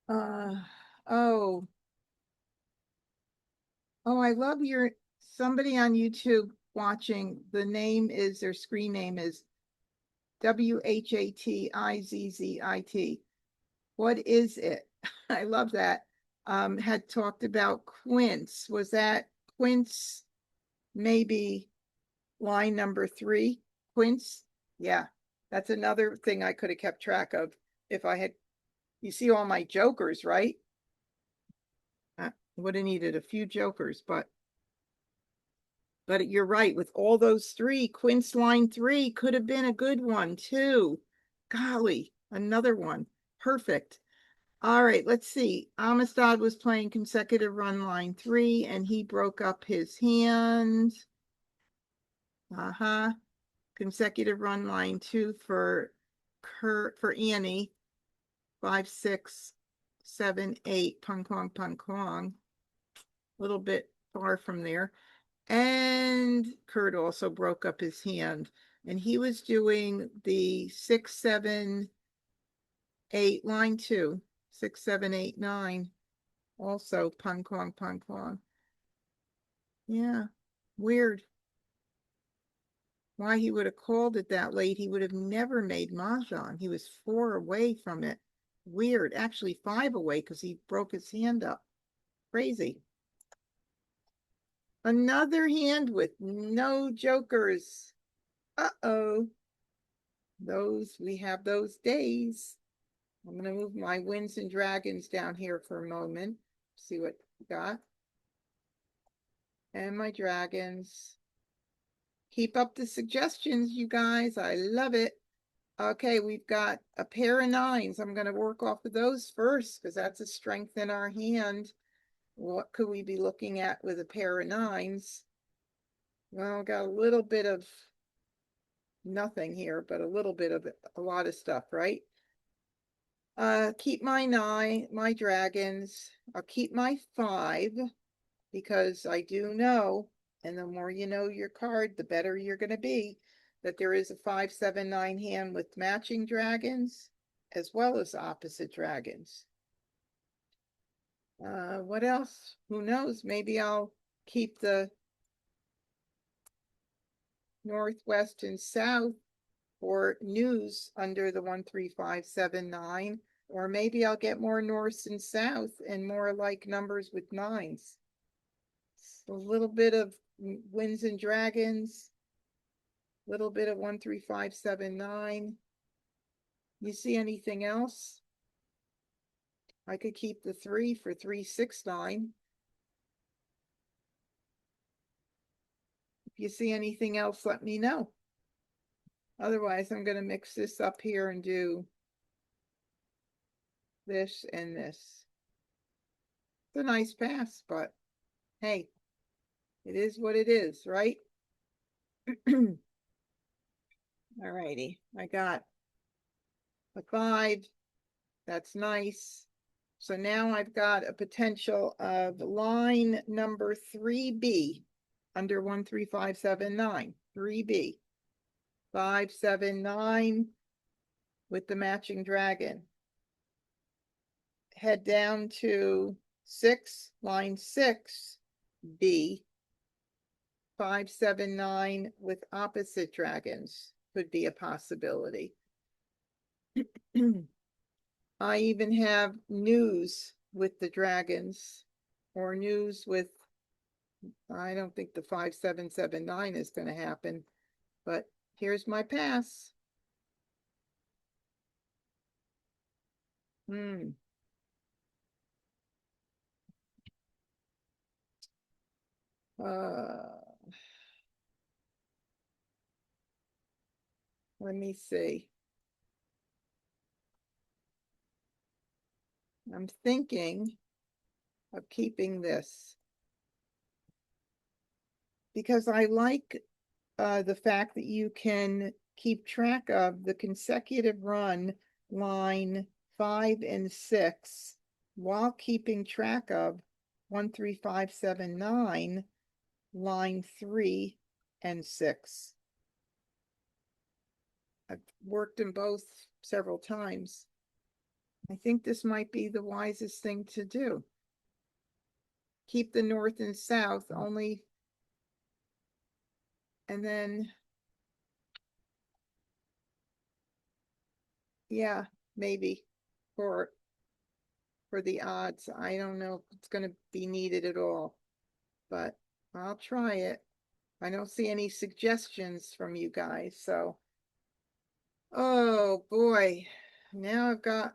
uh, oh, oh, I love somebody on YouTube watching. The name is, their screen name is WHATIZZIT. What is it? I love that. Had talked about quince. Was that quince? Maybe line number 3, quince. Yeah, that's another thing I could have kept track of if I had. You see all my jokers, right? Would have needed a few jokers, but you're right. With all those 3, quince line 3 could have been a good one too. Golly, another one. Perfect. All right, let's see. Amistad was playing consecutive run line 3 and he broke up his hand. Consecutive run line 2 for Annie. 5, 6, 7, 8. Pung pong pung pong. A little bit far from there. And Kurt also broke up his hand. And he was doing the 6, 7, 8 line 2. 6, 7, 8, 9. Also pung pong pung pong. Yeah, weird. Why he would have called it that late. He would have never made Mahjong. He was 4 away from it. Weird. Actually 5 away because he broke his hand up. Crazy. Another hand with no jokers. Uh-oh. We have those days. I'm going to move my winds and dragons down here for a moment. See what we got. And my dragons. Keep up the suggestions, you guys. I love it. Okay, we've got a pair of 9s. I'm going to work off of those first because that's a strength in our hand. What could we be looking at with a pair of 9s? Well, got a little bit of nothing here, but a little bit of a lot of stuff, right? Keep my 9, my dragons. I'll keep my 5 because I do know, and the more you know your card, the better you're going to be, that there is a 5, 7, 9 hand with matching dragons as well as opposite dragons. What else? Who knows? Maybe I'll keep the northwest and south or news under the 1, 3, 5, 7, 9, or maybe I'll get more north and south and more like numbers with 9s. A little bit of winds and dragons, a little bit of 1, 3, 5, 7, 9. You see anything else? I could keep the 3 for 3, 6, 9. If you see anything else, let me know. Otherwise, I'm going to mix this up here and do this and this. It's a nice pass, but hey, it is what it is, right? All righty, I got a 5. That's nice. So now I've got a potential of line number 3B under 1, 3, 5, 7, 9. 3B. 5, 7, 9 with the matching dragon. Head down to 6, line 6B. 5, 7, 9 with opposite dragons could be a possibility. I even have news with the dragons or news with, I don't think the 5, 7, 7, 9 is going to happen, but here's my pass. Let me see. I'm thinking of keeping this because I like the fact that you can keep track of the consecutive run line 5 and 6 while keeping track of 13579, line 3 and 6. I've worked them both several times. I think this might be the wisest thing to do. Keep the north and south only, and then, yeah, maybe for the odds. I don't know if it's going to be needed at all, but I'll try it. I don't see any suggestions from you guys, so. Oh boy, now I've got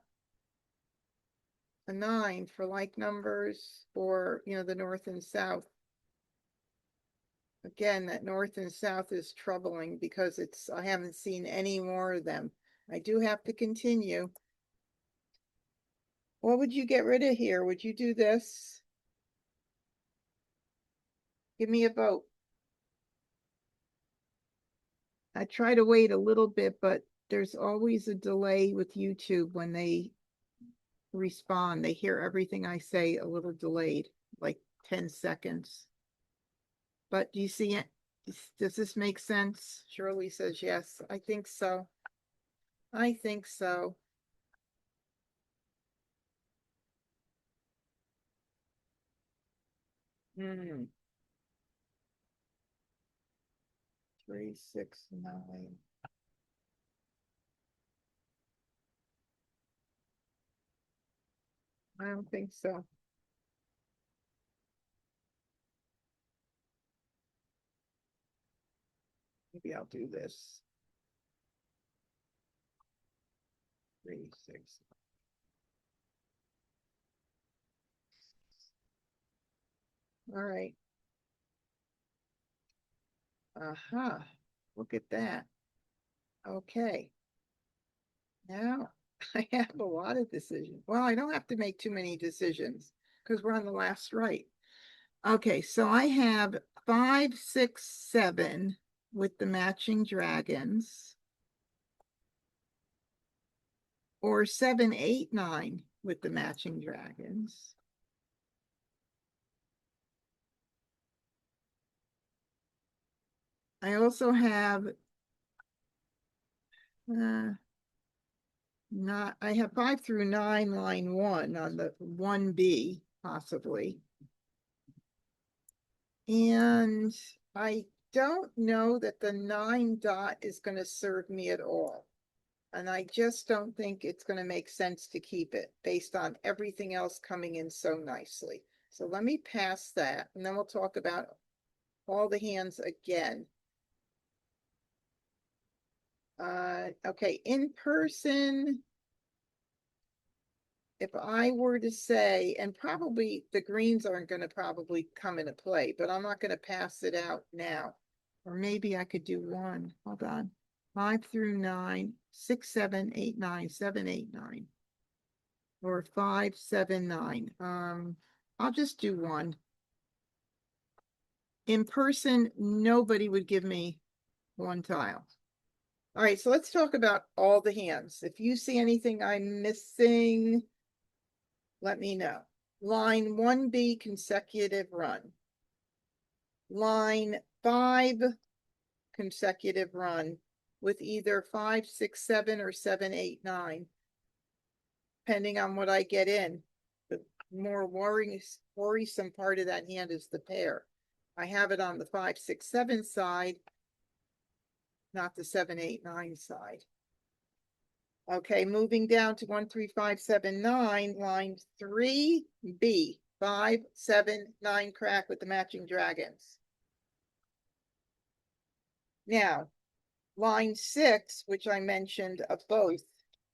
a 9 for like numbers for, the north and south. Again, that north and south is troubling because I haven't seen any more of them. I do have to continue. What would you get rid of here? Would you do this? Give me a vote. I try to wait a little bit, but there's always a delay with YouTube when they respond. They hear everything I say a little delayed, like 10 seconds. But do you see it? Does this make sense? Shirley says yes. I think so. I think so. Hmm. 3, 6, 9. I don't think so. Maybe I'll do this. 3, 6. All right. Aha. Look at that. Okay. Now I have a lot of decisions. Well, I don't have to make too many decisions because we're on the last right. Okay, so I have 5, 6, 7 with the matching dragons, or 7, 8, 9 with the matching dragons. I also have I have 5 through 9, line 1 on the 1B, possibly. And I don't know that the 9 dot is going to serve me at all. And I just don't think it's going to make sense to keep it based on everything else coming in so nicely. So let me pass that, and then we'll talk about all the hands again. Okay, in person, if I were to say, and probably the greens aren't going to probably come into play, but I'm not going to pass it out now. Or maybe I could do one. Hold on. 5 through 9, 6, 7, 8, 9, 7, 8, 9. Or 5, 7, 9. I'll just do one. In person, nobody would give me one tile. All right, so let's talk about all the hands. If you see anything I'm missing, let me know. Line 1B, consecutive run. Line 5, consecutive run with either 5, 6, 7 or 7, 8, 9, depending on what I get in. The more worrisome part of that hand is the pair. I have it on the 5, 6, 7 side, not the 7, 8, 9 side. Okay, moving down to 1, 3, 5, 7, 9, line 3B, 5, 7, 9 crack with the matching dragons. Now, line 6, which I mentioned of both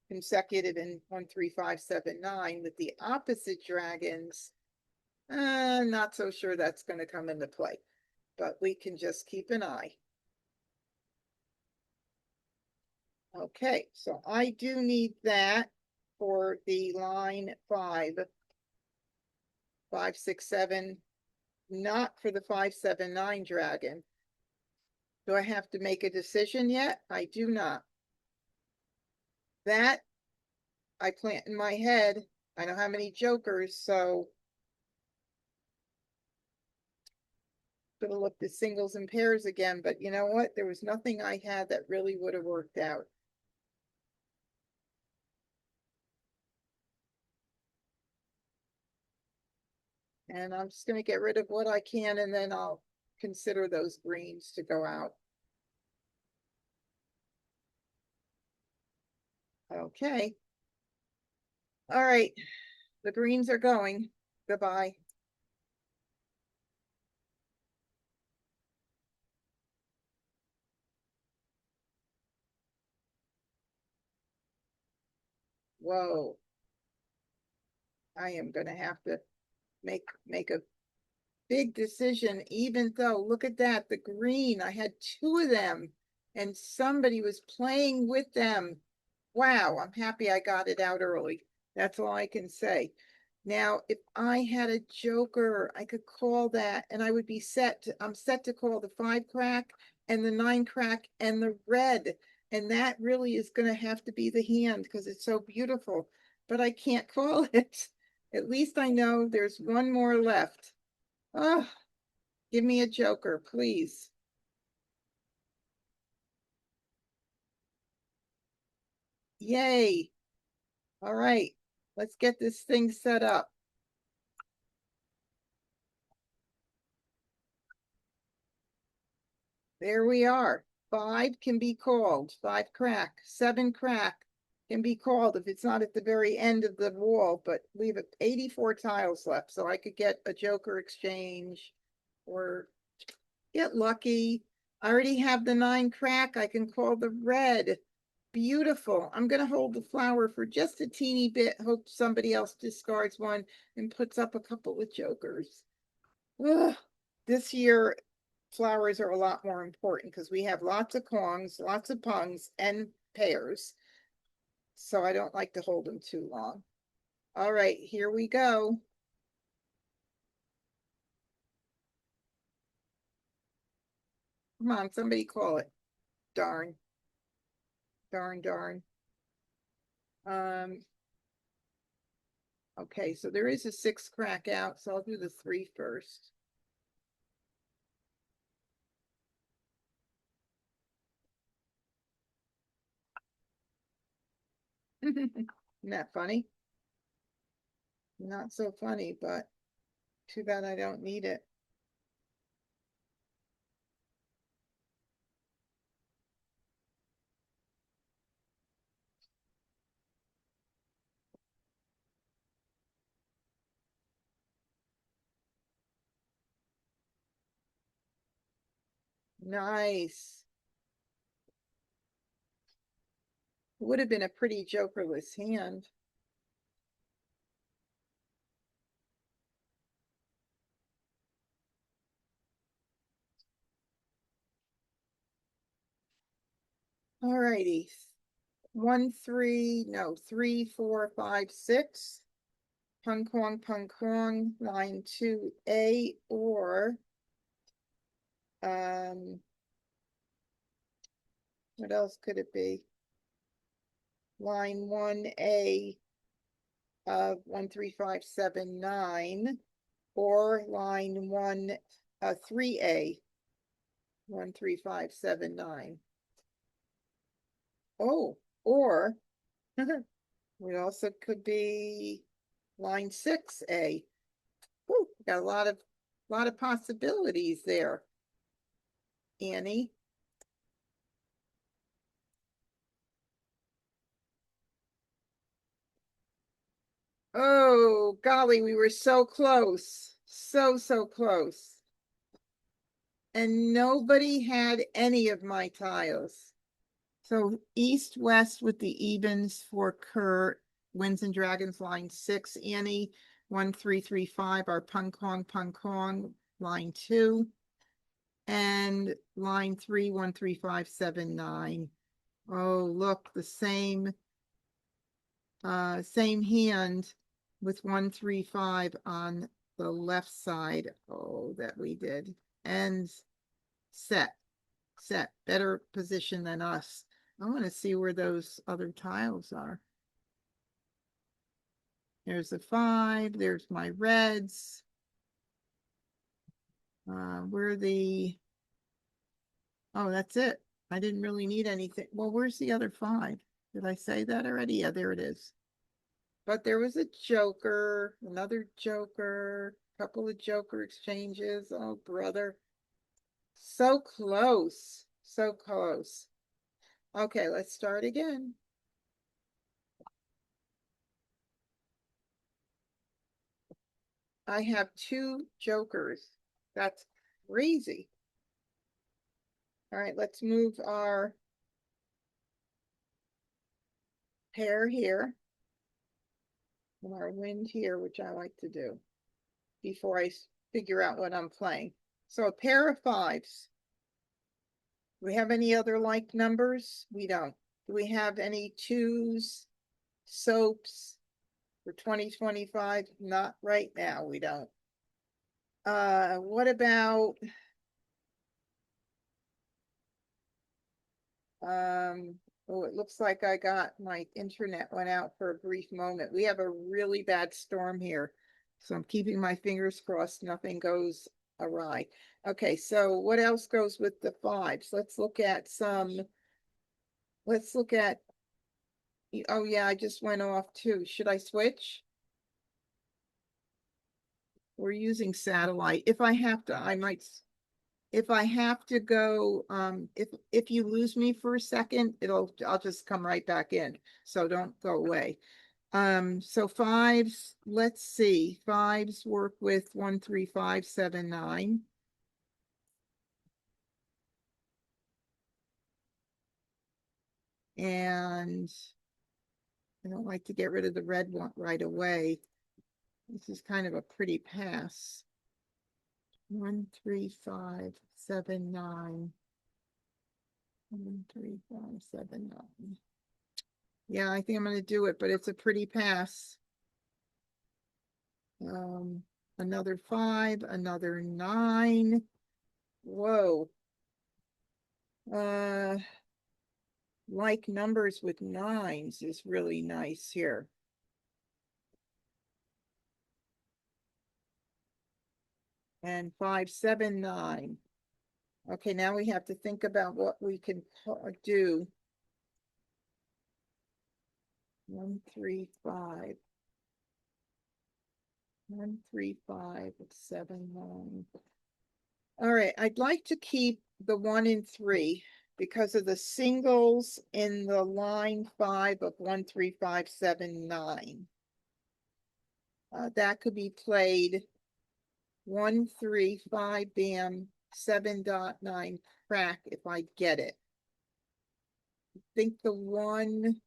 consecutive in 1, 3, 5, 7, 9 with the opposite dragons. Not so sure that's going to come into play, but we can just keep an eye. Okay, so I do need that for the line 5, 5, 6, 7, not for the 5, 7, 9 dragon. Do I have to make a decision yet? I do not. That I plant in my head I don't have many jokers, so gonna look the singles and pairs again, but you know what? There was nothing I had that really would have worked out. And I'm just gonna get rid of what I can and then I'll consider those greens to go out. Okay. All right. The greens are going. Goodbye. Whoa. I am gonna have to make a big decision, even though, look at that, the green, I had two of them and somebody was playing with them. Wow, I'm happy I got it out early. That's all I can say. Now, if I had a joker, I could call that and I would be I'm set to call the 5 crack and the 9 crack and the red. And that really is going to have to be the hand because it's so beautiful, but I can't call it. At least I know there's one more left. Oh, give me a joker, please. Yay. All right, let's get this thing set up. There we are. 5 can be called, 5 crack, 7 crack can be called if it's not at the very end of the wall, but we have 84 tiles left, so I could get a joker exchange or get lucky. I already have the 9 crack. I can call the red. Beautiful. I'm going to hold the flower for just a teeny bit. Hope somebody else discards one and puts up a couple of jokers. Ugh. This year, flowers are a lot more important because we have lots of kongs, lots of pungs, and pairs. So I don't like to hold them too long. All right, here we go. Come on, somebody call it. Darn. Darn, darn. Um, okay, so there is a 6 crack out, so I'll do the 3 first. Isn't that funny? Not so funny, but too bad I don't need it. Nice. Would have been a pretty jokerless hand. All righty. 1, 3, no, 3, 4, 5, 6. Pung Kwong, line 2A, or what else could it be? Line 1A of 1, 3, 5, 7, 9, or line 3A, 1, 3, 5, 7, 9. Oh, or it also could be line 6A. Whew, got a lot of possibilities there, Annie. Oh, golly, we were so close. So close. And nobody had any of my tiles. So east, west with the evens for Kurt, Winds and Dragons, line 6, Annie, 1, 3, 3, 5, our Pung Kong, line 2, and line 3, 1, 3, 5, 7, 9. Oh, look, the same hand with 1, 3, 5 on the left side. Oh, that we did. And set better position than us. I want to see where those other tiles are. There's a 5. There's my reds. Where the, oh, that's it. I didn't really need anything. Well, where's the other 5? Did I say that already? Yeah, there it is. But there was a joker, another joker, couple of joker exchanges. Oh, brother. So close. So close. Okay, let's start again. I have 2 jokers. That's crazy. All right, let's move our pair here and our wind here, which I like to do before I figure out what I'm playing. So a pair of 5s. Do we have any other like numbers? We don't. Do we have any 2s, soaps for 2025? Not right now, we don't. What about oh, it looks like I got my internet went out for a brief moment. We have a really bad storm here, so I'm keeping my fingers crossed nothing goes awry. Okay, so what else goes with the 5s? Let's look at let's look at, oh yeah, I just went off too. Should I switch? We're using satellite. If I have to, I might, if I have to go, if you lose me for a second, I'll just come right back in. So don't go away. So 5s, let's see. 5s work with 1, 3, 5, 7, 9. And I don't like to get rid of the red one right away. This is kind of a pretty pass. 1, 3, 5, 7, 9. 1, 3, 5, 7, 9. Yeah, I think I'm going to do it, but it's a pretty pass. Another 5, another 9. Whoa. Like numbers with 9s is really nice here. And 5, 7, 9. Okay, now we have to think about what we can do. 1, 3, 5. 1, 3, 5, 7, 9. All right, I'd like to keep the 1 and 3 because of the singles in the line 5 of 1, 3, 5, 7, 9. That could be played 1, 3, 5, bam, 7.9 crack if I get it. I think the 1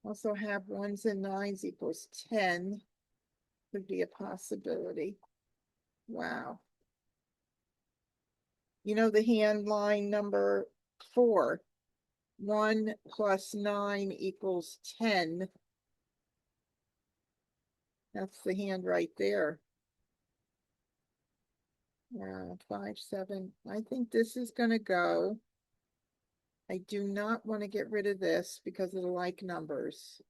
also have 1s and 9s equals 10. Could be a possibility. Wow. You know the hand line number 4. 1 plus 9 equals 10. That's the hand right there. 5, 7. I think this is going to go. I do not want to get rid of this because of the like numbers.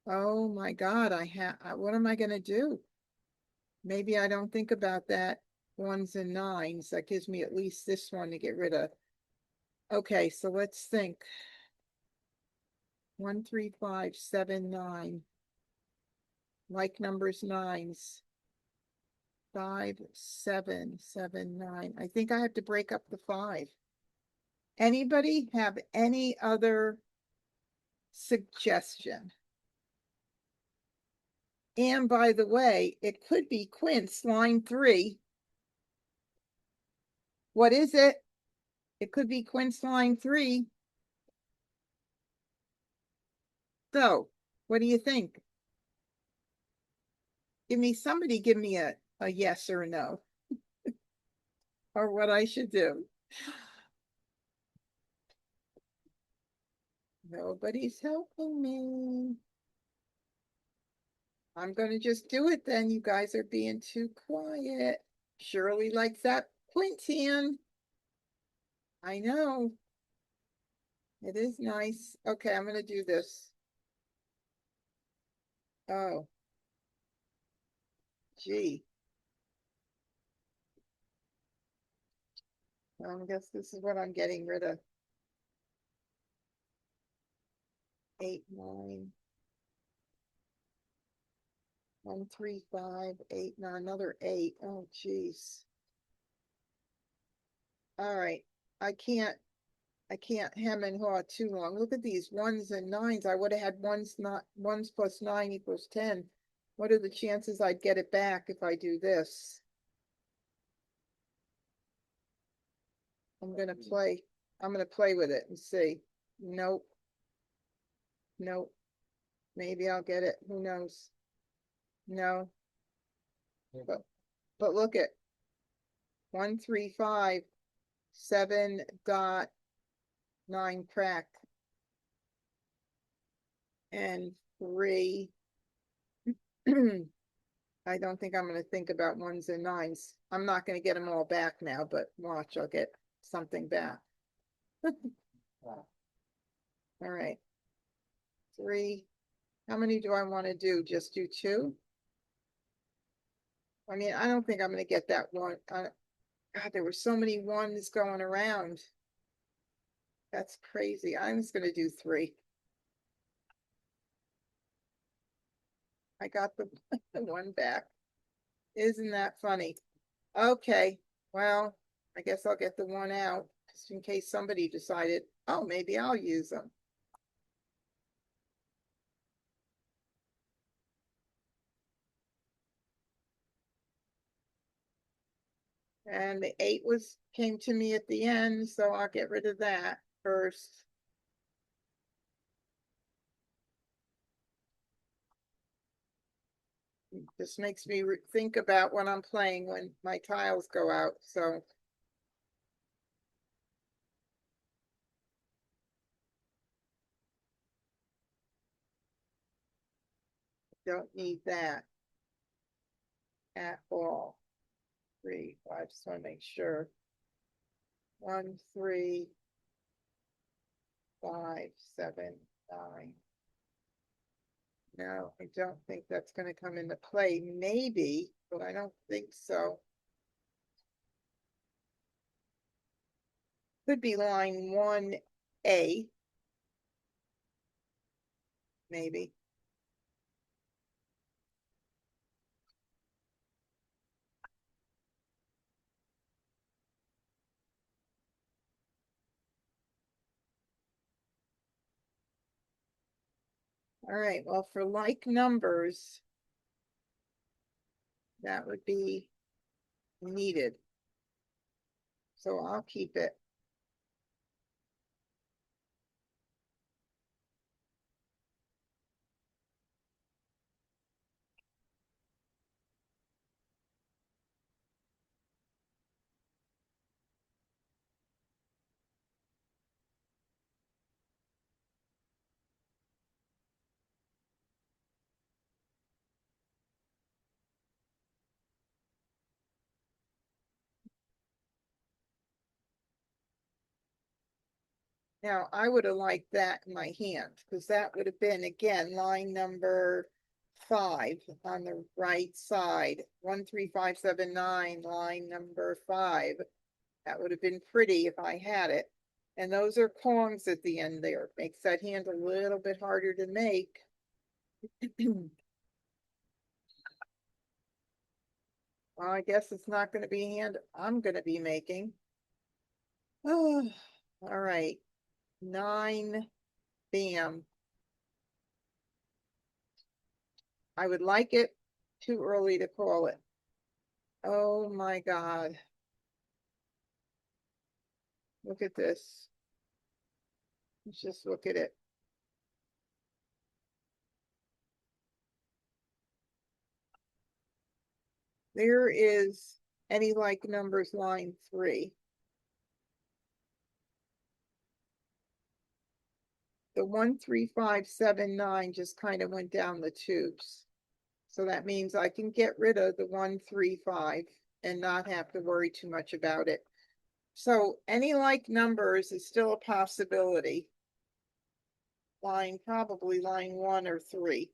Oh my God, what am I going to do? Maybe I don't think about that. 1s and 9s. That gives me at least this one to get rid of. Okay, so let's think. 1, 3, 5, 7, 9. Like numbers 9s. 5, 7, 7, 9. I think I have to break up the 5. Anybody have any other suggestion? And by the way, it could be quince line 3. What is it? It could be quince line 3. So, what do you think? Somebody give me a yes or a no, or what I should do. Nobody's helping me. I'm going to just do it then. You guys are being too quiet. Shirley likes that quince hand. I know. It is nice. Okay, I'm going to do this. Oh. Gee. I guess this is what I'm getting rid of. 8, 9. 1, 3, 5, 8. Now another 8. Oh, geez. All right. I can't hem and haw too long. Look at these 1s and 9s. I would have had 1s, not 1s plus 9 equals 10. What are the chances I'd get it back if I do this? I'm gonna play with it and see. Nope. Nope. Maybe I'll get it. Who knows? No. But look at 1, 3, 5, 7.9 cracked. And 3. I don't think I'm going to think about 1s and 9s. I'm not going to get them all back now, but watch, I'll get something back. All right. 3. How many do I want to do? Just do 2? I mean, I don't think I'm going to get that one. God, there were so many 1s going around. That's crazy. I'm just going to do 3. I got the, the 1 back. Isn't that funny? Okay, well, I guess I'll get the 1 out just in case somebody decided, oh, maybe I'll use them. And the 8 came to me at the end, so I'll get rid of that first. This makes me think about when I'm playing when my tiles go out, so. Don't need that at all. 3, I just want to make sure. 1, 3, 5, 7, 9. No, I don't think that's going to come into play. Maybe, but I don't think so. Could be line 1A. Maybe. All right, well, for like numbers, that would be needed. So I'll keep it. Now, I would have liked that in my hand because that would have been, again, line number 5 on the right side. 1, 3, 5, 7, 9, line number 5. That would have been pretty if I had it. And those are kongs at the end there. Makes that hand a little bit harder to make. Well, I guess it's not going to be a hand I'm going to be making. Oh, all right. 9, bam. I would like it too early to call it. Oh my God. Look at this. Let's just look at it. There is any like numbers line 3. The 1, 3, 5, 7, 9 just kind of went down the tubes. So that means I can get rid of the 1, 3, 5 and not have to worry too much about it. So any like numbers is still a possibility. Probably line 1 or 3.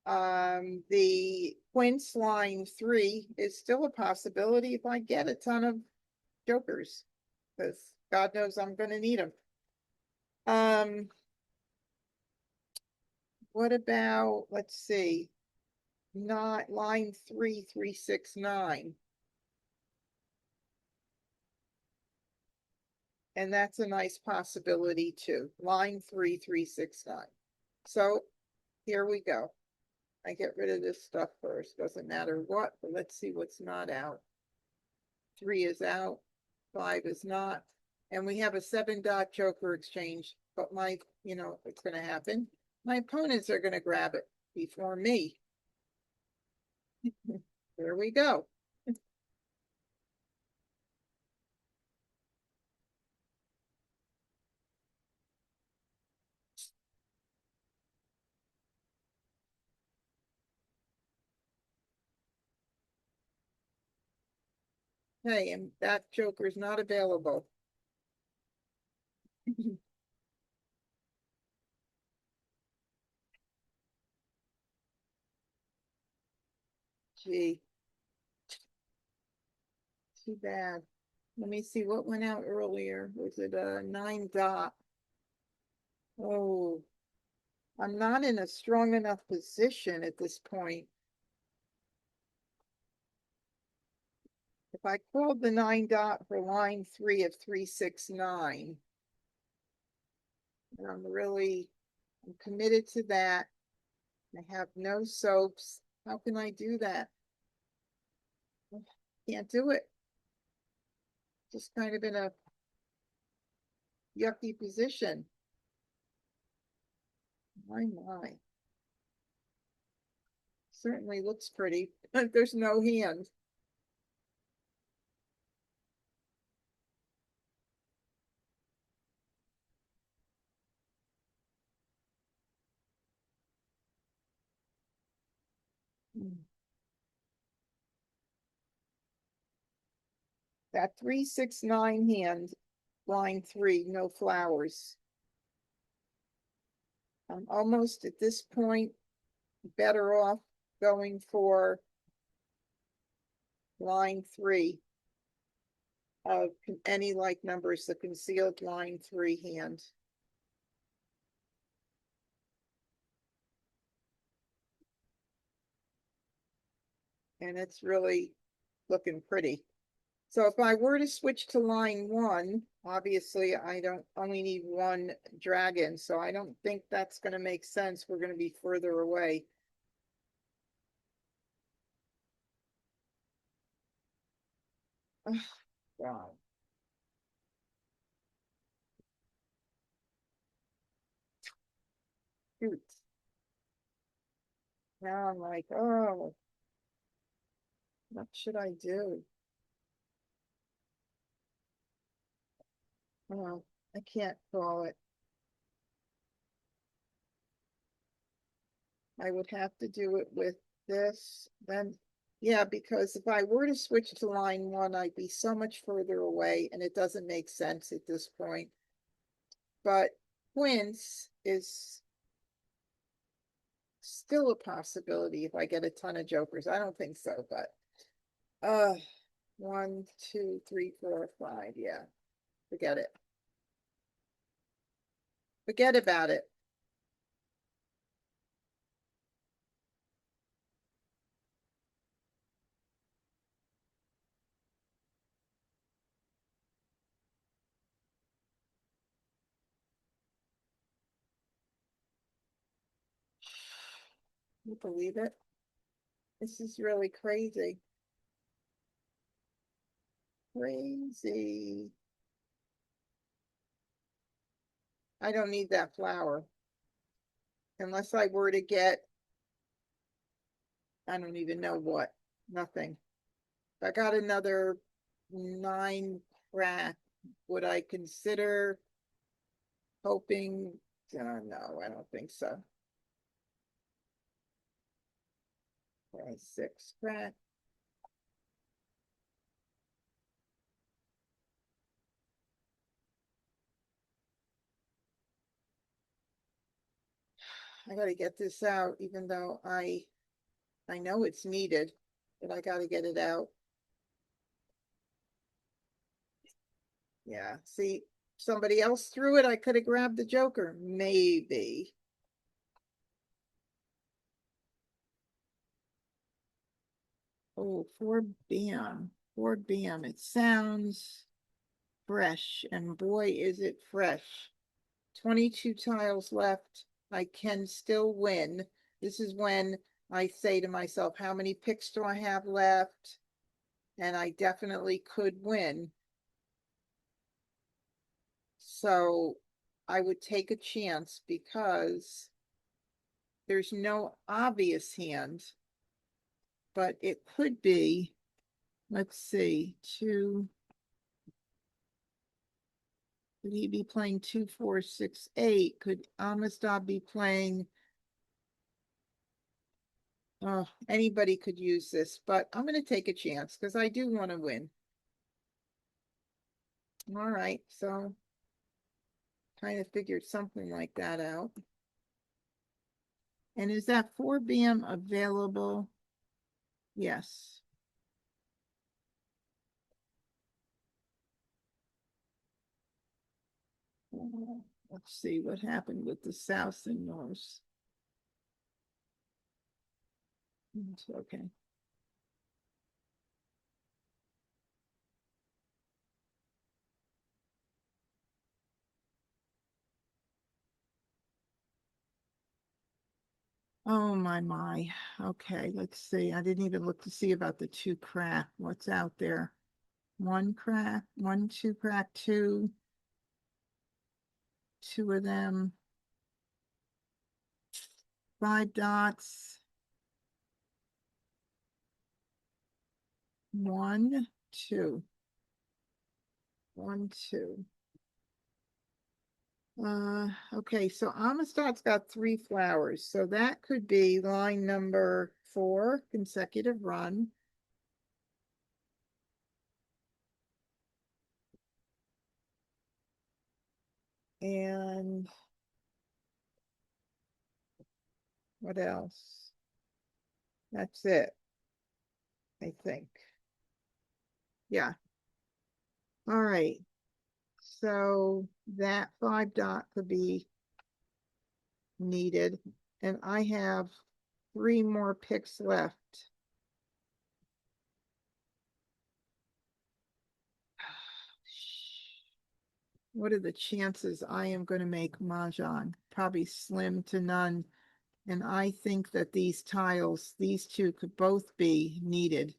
The quince line 3 is still a possibility if I get a ton of jokers, because God knows I'm gonna need them. What about, let's see, not line 3, 3, 6, 9. And that's a nice possibility too. Line 3, 3, 6, 9. So here we go. I get rid of this stuff first. Doesn't matter what, but let's see what's not out. 3 is out. 5 is not. And we have a 7-dot joker exchange. But it's going to happen. My opponents are going to grab it before me. There we go. Hey, and that joker is not available. Gee, too bad. Let me see what went out earlier. Was it a 9-dot? Oh, I'm not in a strong enough position at this point. If I called the 9-dot for line 3 of 3, 6, 9, and I'm committed to that. I have no soaps. How can I do that? Can't do it. Just kind of in a yucky position. My. Certainly looks pretty. There's no hand. That 3, 6, 9 hand, line 3, no flowers. I'm almost at this point better off going for line 3 of any like numbers, the concealed line 3 hand. And it's really looking pretty. So if I were to switch to line 1, obviously I don't only need 1 dragon, so I don't think that's going to make sense. We're going to be further away. Oh, God. Shoot. Now I'm like, oh, what should I do? Oh, I can't call it. I would have to do it with this, then, yeah, because if I were to switch to line 1, I'd be so much further away, and it doesn't make sense at this point. But quince is still a possibility if I get a ton of jokers. I don't think so, but 1, 2, 3, 4, 5. Yeah, forget it. Forget about it. Can you believe it? This is really crazy. Crazy. I don't need that flower. Unless I were to get, I don't even know what, nothing. If I got another 9 crack, would I consider hoping? No, I don't think so. 6 crack. I gotta get this out, even though I know it's needed, but I gotta get it out. Yeah, see, somebody else threw it, I could have grabbed the Joker, maybe. Oh, 4 bam, it sounds fresh, and boy, is it fresh. 22 tiles left. I can still win. This is when I say to myself, how many picks do I have left? And I definitely could win. So I would take a chance because there's no obvious hand, but it could be, let's see, could he be playing 2, 4, 6, 8? Could Amistad be playing? Oh, anybody could use this, but I'm going to take a chance because I do want to win. All right, so kind of figured something like that out. And is that 4 bam available? Yes. Let's see what happened with the South and North. It's okay. Oh my. Okay, let's see. I didn't even look to see about the 2 crack. What's out there? 1 crack, 1, 2 crack, 2. 2 of them. 5 dots. 1, 2. 1, 2. Okay, so Amistad's got 3 flowers, so that could be line number 4, consecutive run. And what else? That's it, I think. Yeah. All right. So that 5 dot could be needed, and I have 3 more picks left. What are the chances I am going to make Mahjong? Probably slim to none. And I think that these tiles, these 2 could both be needed,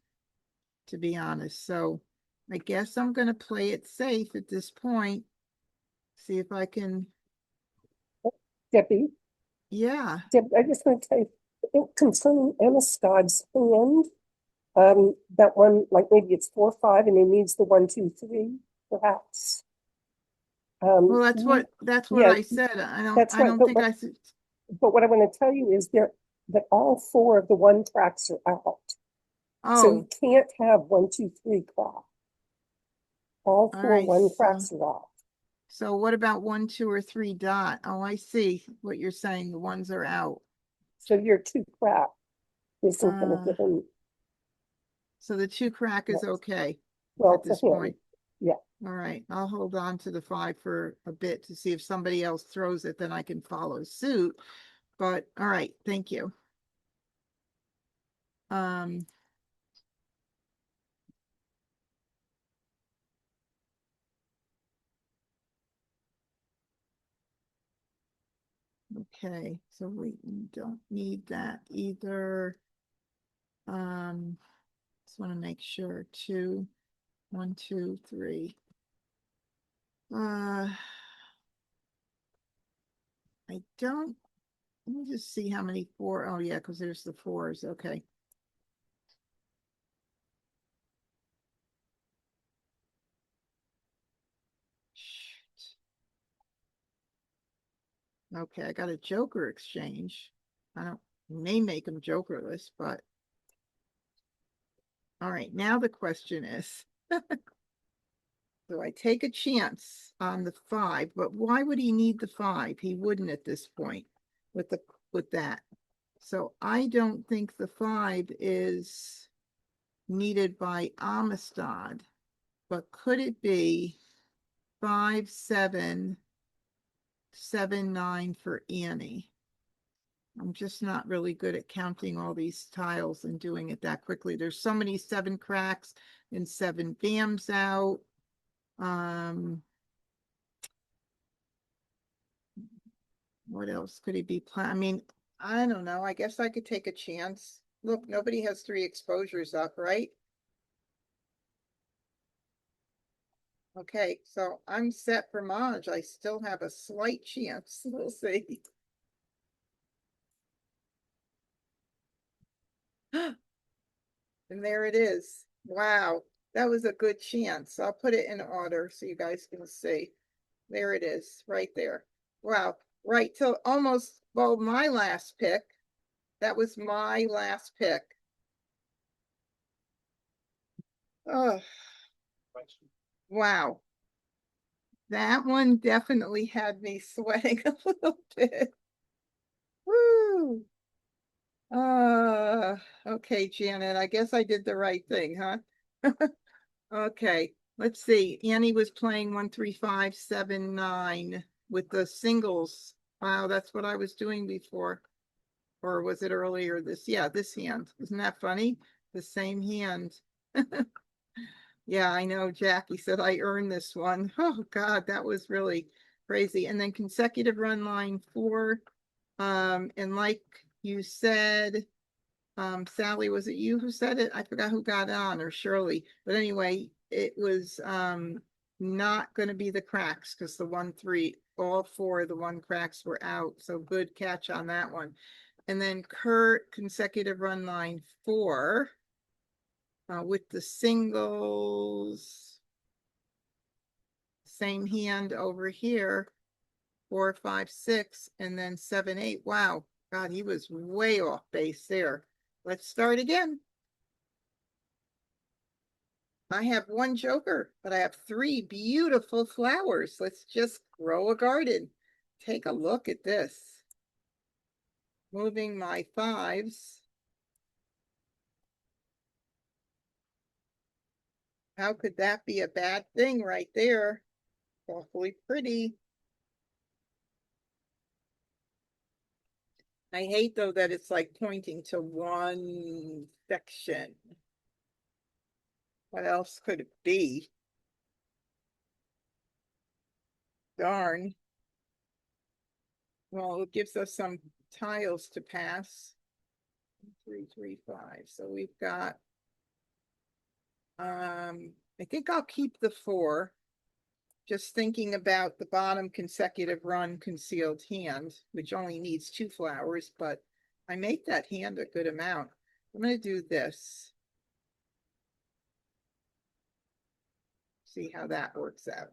to be honest. So I guess I'm going to play it safe at this point. See if I can. Debbie, Yeah. I just want to tell you, concerning Amistad's hand, that one, like maybe it's 4, 5, and he needs the 1, 2, 3, perhaps. Well, that's what yeah, I said. that's I right. don't But think I said. what I want to tell you is that all 4 of the 1 tracks are out. So you Oh, can't have 1, 2, 3 crack. All all 4 right. 1 cracks are out. So what about 1, 2, or 3 dot? Oh, I see what you're saying. The ones are out. So your 2 crack isn't going to give him. So the 2 crack is Yes. okay Well, at this for him, point. yeah. All right, I'll hold on to the 5 for a bit to see if somebody else throws it, then I can follow suit. But all right, thank you. Okay, so we don't need that either. Just want to make sure 2, 1, 2, 3. I don't, let me just see how many 4. Oh yeah, because there's the 4s. Okay. Shoot. Okay, I got a Joker exchange. I don't, may make them Jokerless, but all right, now the question is, do I take a chance on the 5? But why would he need the 5? He wouldn't at this point with the with that. So I don't think the 5 is needed by Amistad, but could it be 5, 7, 7, 9 for Annie? I'm just not really good at counting all these tiles and doing it that quickly. There's so many 7 cracks and 7 bams out. What else could he be I mean, I don't know. I guess I could take a chance. Look, nobody has 3 exposures up, right? Okay, so I'm set for Maj. I still have a slight chance. We'll see. And there it is. Wow, that was a good chance. I'll put it in order so you guys can see. There it is, right there. Wow, right till almost, well, my last pick. That was my last pick. Oh, wow. That one definitely had me sweating a little bit. Woo. Okay, Janet, I guess I did the right thing, huh? Okay, let's see. Annie was playing 1, 3, 5, 7, 9 with the singles. Wow, that's what I was doing before. Or was it earlier this? Yeah, this hand. Isn't that funny? The same hand. Yeah, I know. Jackie said I earned this one. Oh God, that was really crazy. And then consecutive run line 4. And like you said, Sally, was it you who said it? I forgot who got on, or Shirley. But anyway, it was not going to be the cracks because the 1, 3, all 4 of the 1 cracks were out. So good catch on that one. And then Kurt, consecutive run line 4 with the singles. Same hand over here, 4, 5, 6, and then 7, 8. Wow, God, he was way off base there. Let's start again. I have 1 joker, but I have 3 beautiful flowers. Let's just grow a garden. Take a look at this. Moving my 5s. How could that be a bad thing right there? Awfully pretty. I hate though that it's like pointing to one section. What else could it be? Darn. Well, it gives us some tiles to pass. 3, 3, 5. So we've got, I think I'll keep the 4. Just thinking about the bottom consecutive run concealed hand, which only needs 2 flowers, but I make that hand a good amount. I'm going to do this. See how that works out.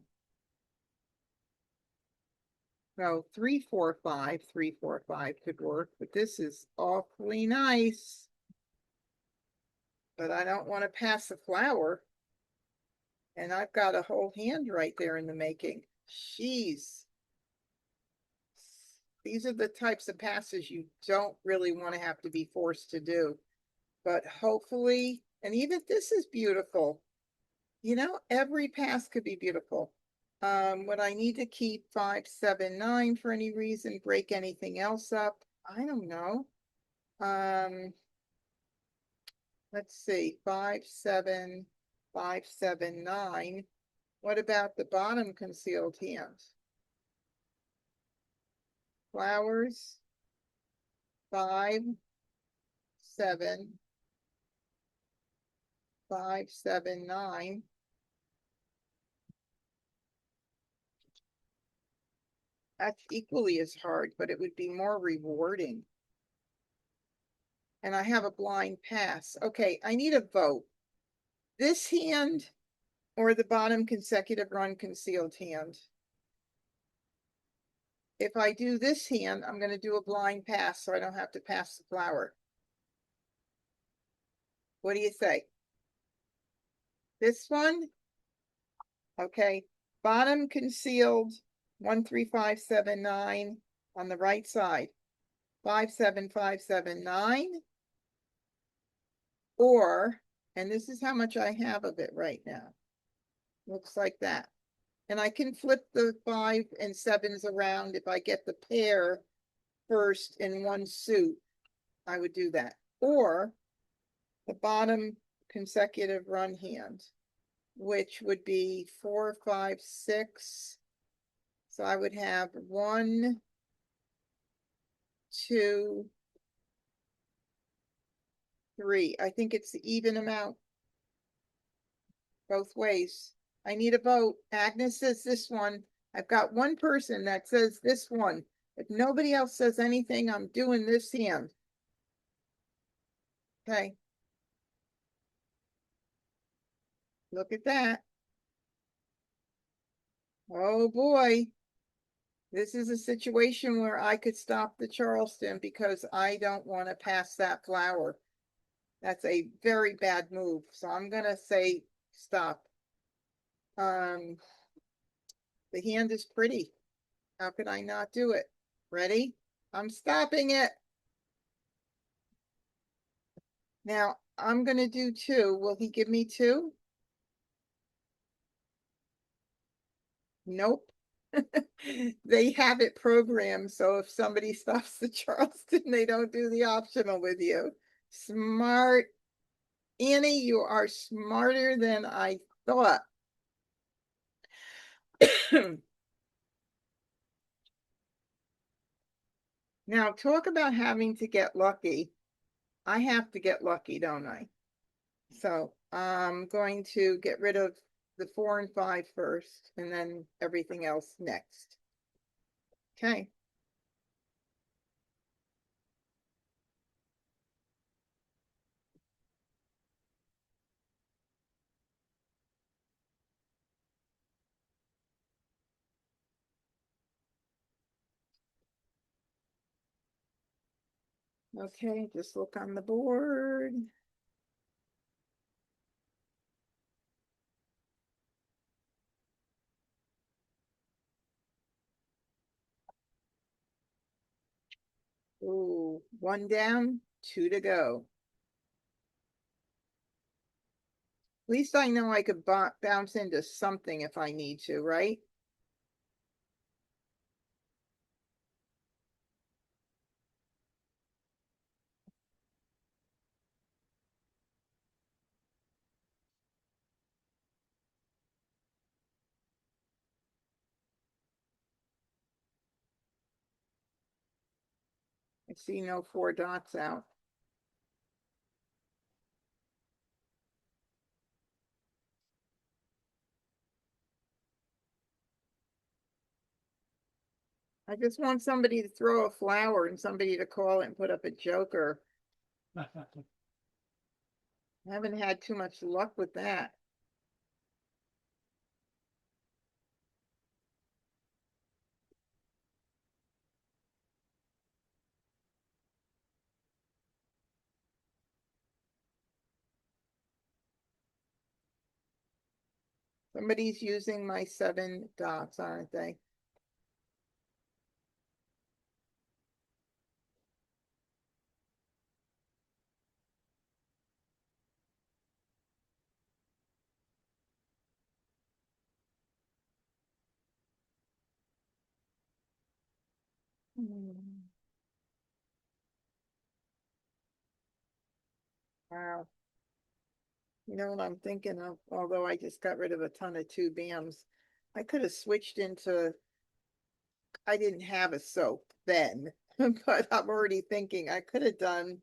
So 3, 4, 5, 3, 4, 5 could work, but this is awfully nice. But I don't want to pass a flower. And I've got a whole hand right there in the making. Jeez. These are the types of passes you don't really want to have to be forced to do. But hopefully, and even this is beautiful. You know, every pass could be beautiful. Would I need to keep 5, 7, 9 for any reason? Break anything else up? I don't know. Let's see, 5, 7, 5, 7, 9. What about the bottom concealed hand? Flowers, 5, 7, 5, 7, 9. That's equally as hard, but it would be more rewarding. And I have a blind pass. Okay, I need a vote. This hand or the bottom consecutive run concealed hand? If I do this hand, I'm going to do a blind pass so I don't have to pass the flower. What do you say? This one? Okay, bottom concealed 1, 3, 5, 7, 9 on the right side. 57579. Or, and this is how much I have of it right now. Looks like that. And I can flip the 5 and 7s around if I get the pair first in one suit. I would do that. Or the bottom consecutive run hand, which would be 4, 5, 6. So I would have 1, 2, 3. I think it's the even amount both ways. I need a vote. Agnes says this one. I've got one person that says this one. If nobody else says anything, I'm doing this hand. Okay. Look at that. Oh boy. This is a situation where I could stop the Charleston because I don't want to pass that flower. That's a very bad move. So I'm gonna say stop. The hand is pretty. How could I not do it? Ready? I'm stopping it. Now I'm gonna do 2. Will he give me 2? Nope. They have it programmed, so if somebody stops the Charleston, they don't do the optional with you. Smart. Annie, you are smarter than I thought. Now, talk about having to get lucky. I have to get lucky, don't I? So I'm going to get rid of the 4 and 5 first, and then everything else next. Okay. Okay, just look on the board. Ooh, 1 down, 2 to go. At least I know I could bounce into something if I need to, right? I see no 4 dots out. I just want somebody to throw a flower and somebody to call it and put up a joker. I haven't had too much luck with that. Somebody's using my 7 dots, aren't they? Wow. You know what I'm thinking of? Although I just got rid of a ton of 2 BAMs, I could have switched into, I didn't have a soap then, but I'm already thinking I could have done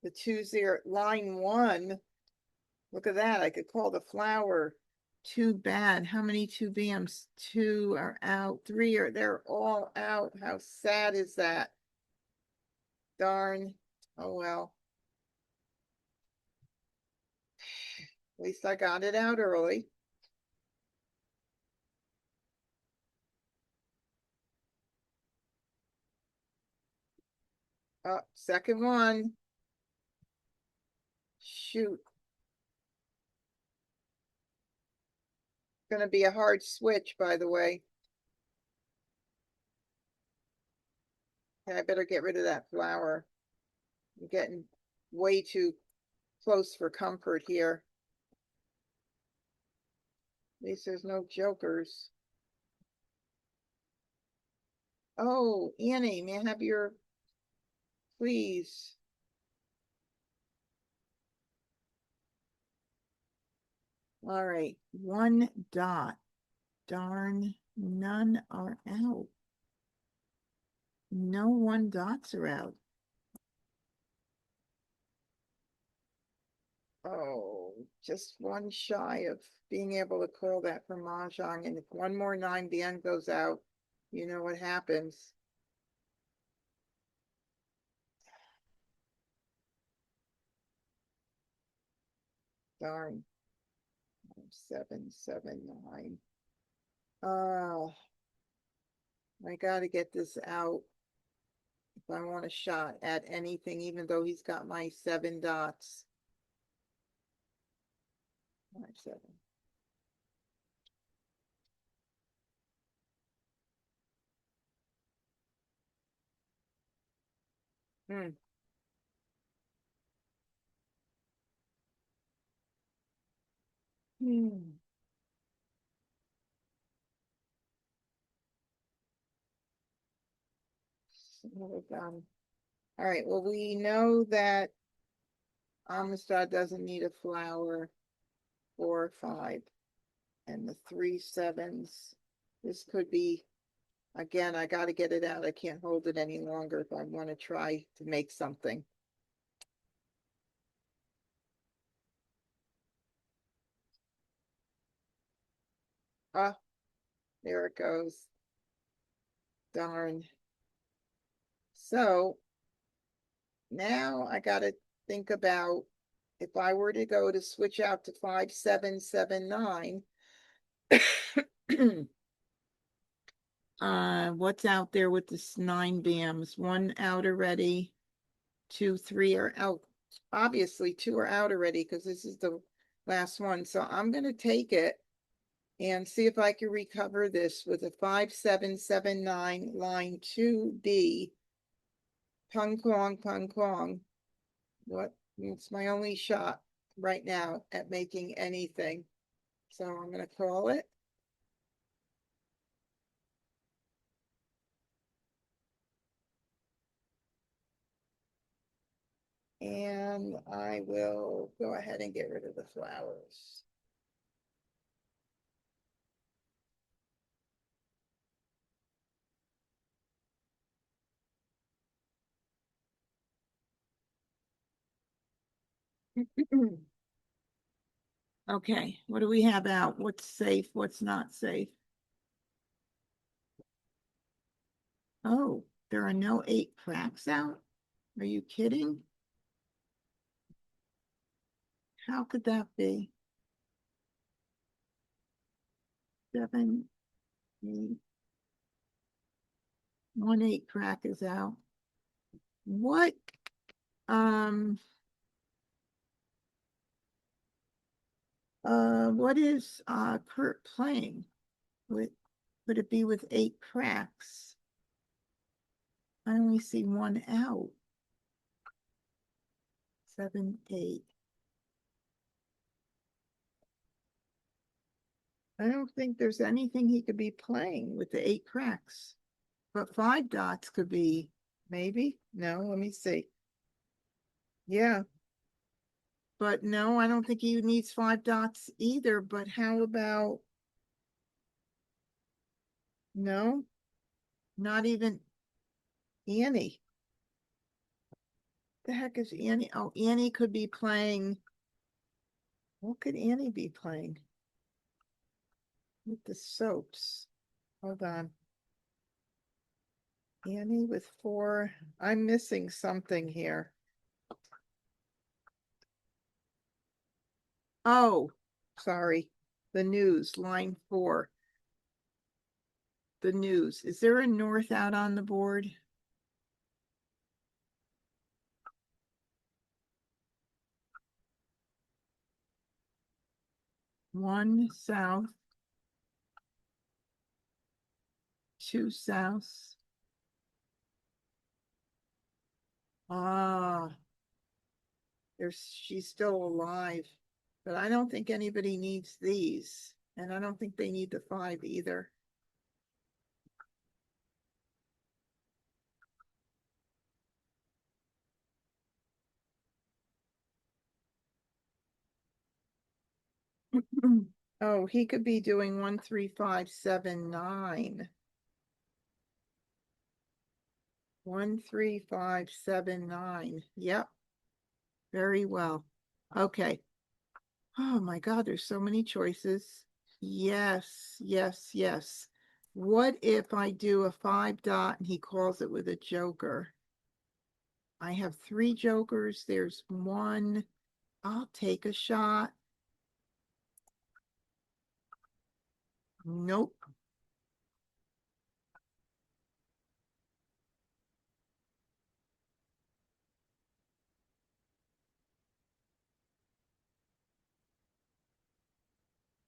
the 2-0 line 1. Look at that. I could call the flower. Too bad. How many 2 BAMs? 2 are out. 3 are, they're all out. How sad is that? Darn. Oh well. At least I got it out early. Oh, second one. Shoot. Gonna be a hard switch, by the way. Okay, I better get rid of that flower. I'm getting way too close for comfort here. At least there's no jokers. Oh, Annie, may I have your, please? All right, 1 dot. Darn, none are out. No 1 dots are out. Oh, just one shy of being able to call that for Mah Jongg. And if one more 9 goes out, you know what happens. Darn. 779. I gotta get this out if I want a shot at anything, even though he's got my 7 dots. 5, 7. Hmm. Hmm. What we've done. All right, well, we know that Amistad doesn't need a flower. 4, 5, and the 3 sevens. This could be, again, I got to get it out. I can't hold it any longer if I want to try to make something. Ah, there it goes. Darn. So now I got to think about if I were to go to switch out to 5, 7, 7, 9. What's out there with this 9 BAMs? 1 out already. 2, 3 are out. Obviously, 2 are out already because this is the last one. So I'm going to take it and see if I can recover this with a 5, 7, 7, 9, line 2B. Pung Kwong, Pung Kwong. What? It's my only shot right now at making anything. So I'm going to call it. And I will go ahead and get rid of the flowers. Okay, what do we have out? What's safe? What's not safe? Oh, there are no 8 cracks out? Are you kidding? How could that be? 7, 8. 1 8 crack is out. What? What is Kurt playing? Would it be with 8 cracks? I only see 1 out. 7, 8. I don't think there's anything he could be playing with the 8 cracks. But 5 dots could be, maybe? No, let me see. Yeah. But no, I don't think he needs 5 dots either. But how about, no, not even Annie. The heck is Annie? Oh, Annie could be playing. What could Annie be playing? With the soaps. Hold on. Annie with 4. I'm missing something here. Oh, sorry. The news, line 4. The news. Is there a north out on the board? One south, 2 south, Ah, she's still alive, but I don't think anybody needs these, and I don't think they need the 5 either. Oh, he could be doing 1, 3, 5, 7, 9. 1, 3, 5, 7, 9. Yep. Very well. Okay. Oh my God, there's so many choices. Yes, yes, yes. What if I do a 5 dot and he calls it with a joker? I have 3 jokers. There's 1. I'll take a shot. Nope.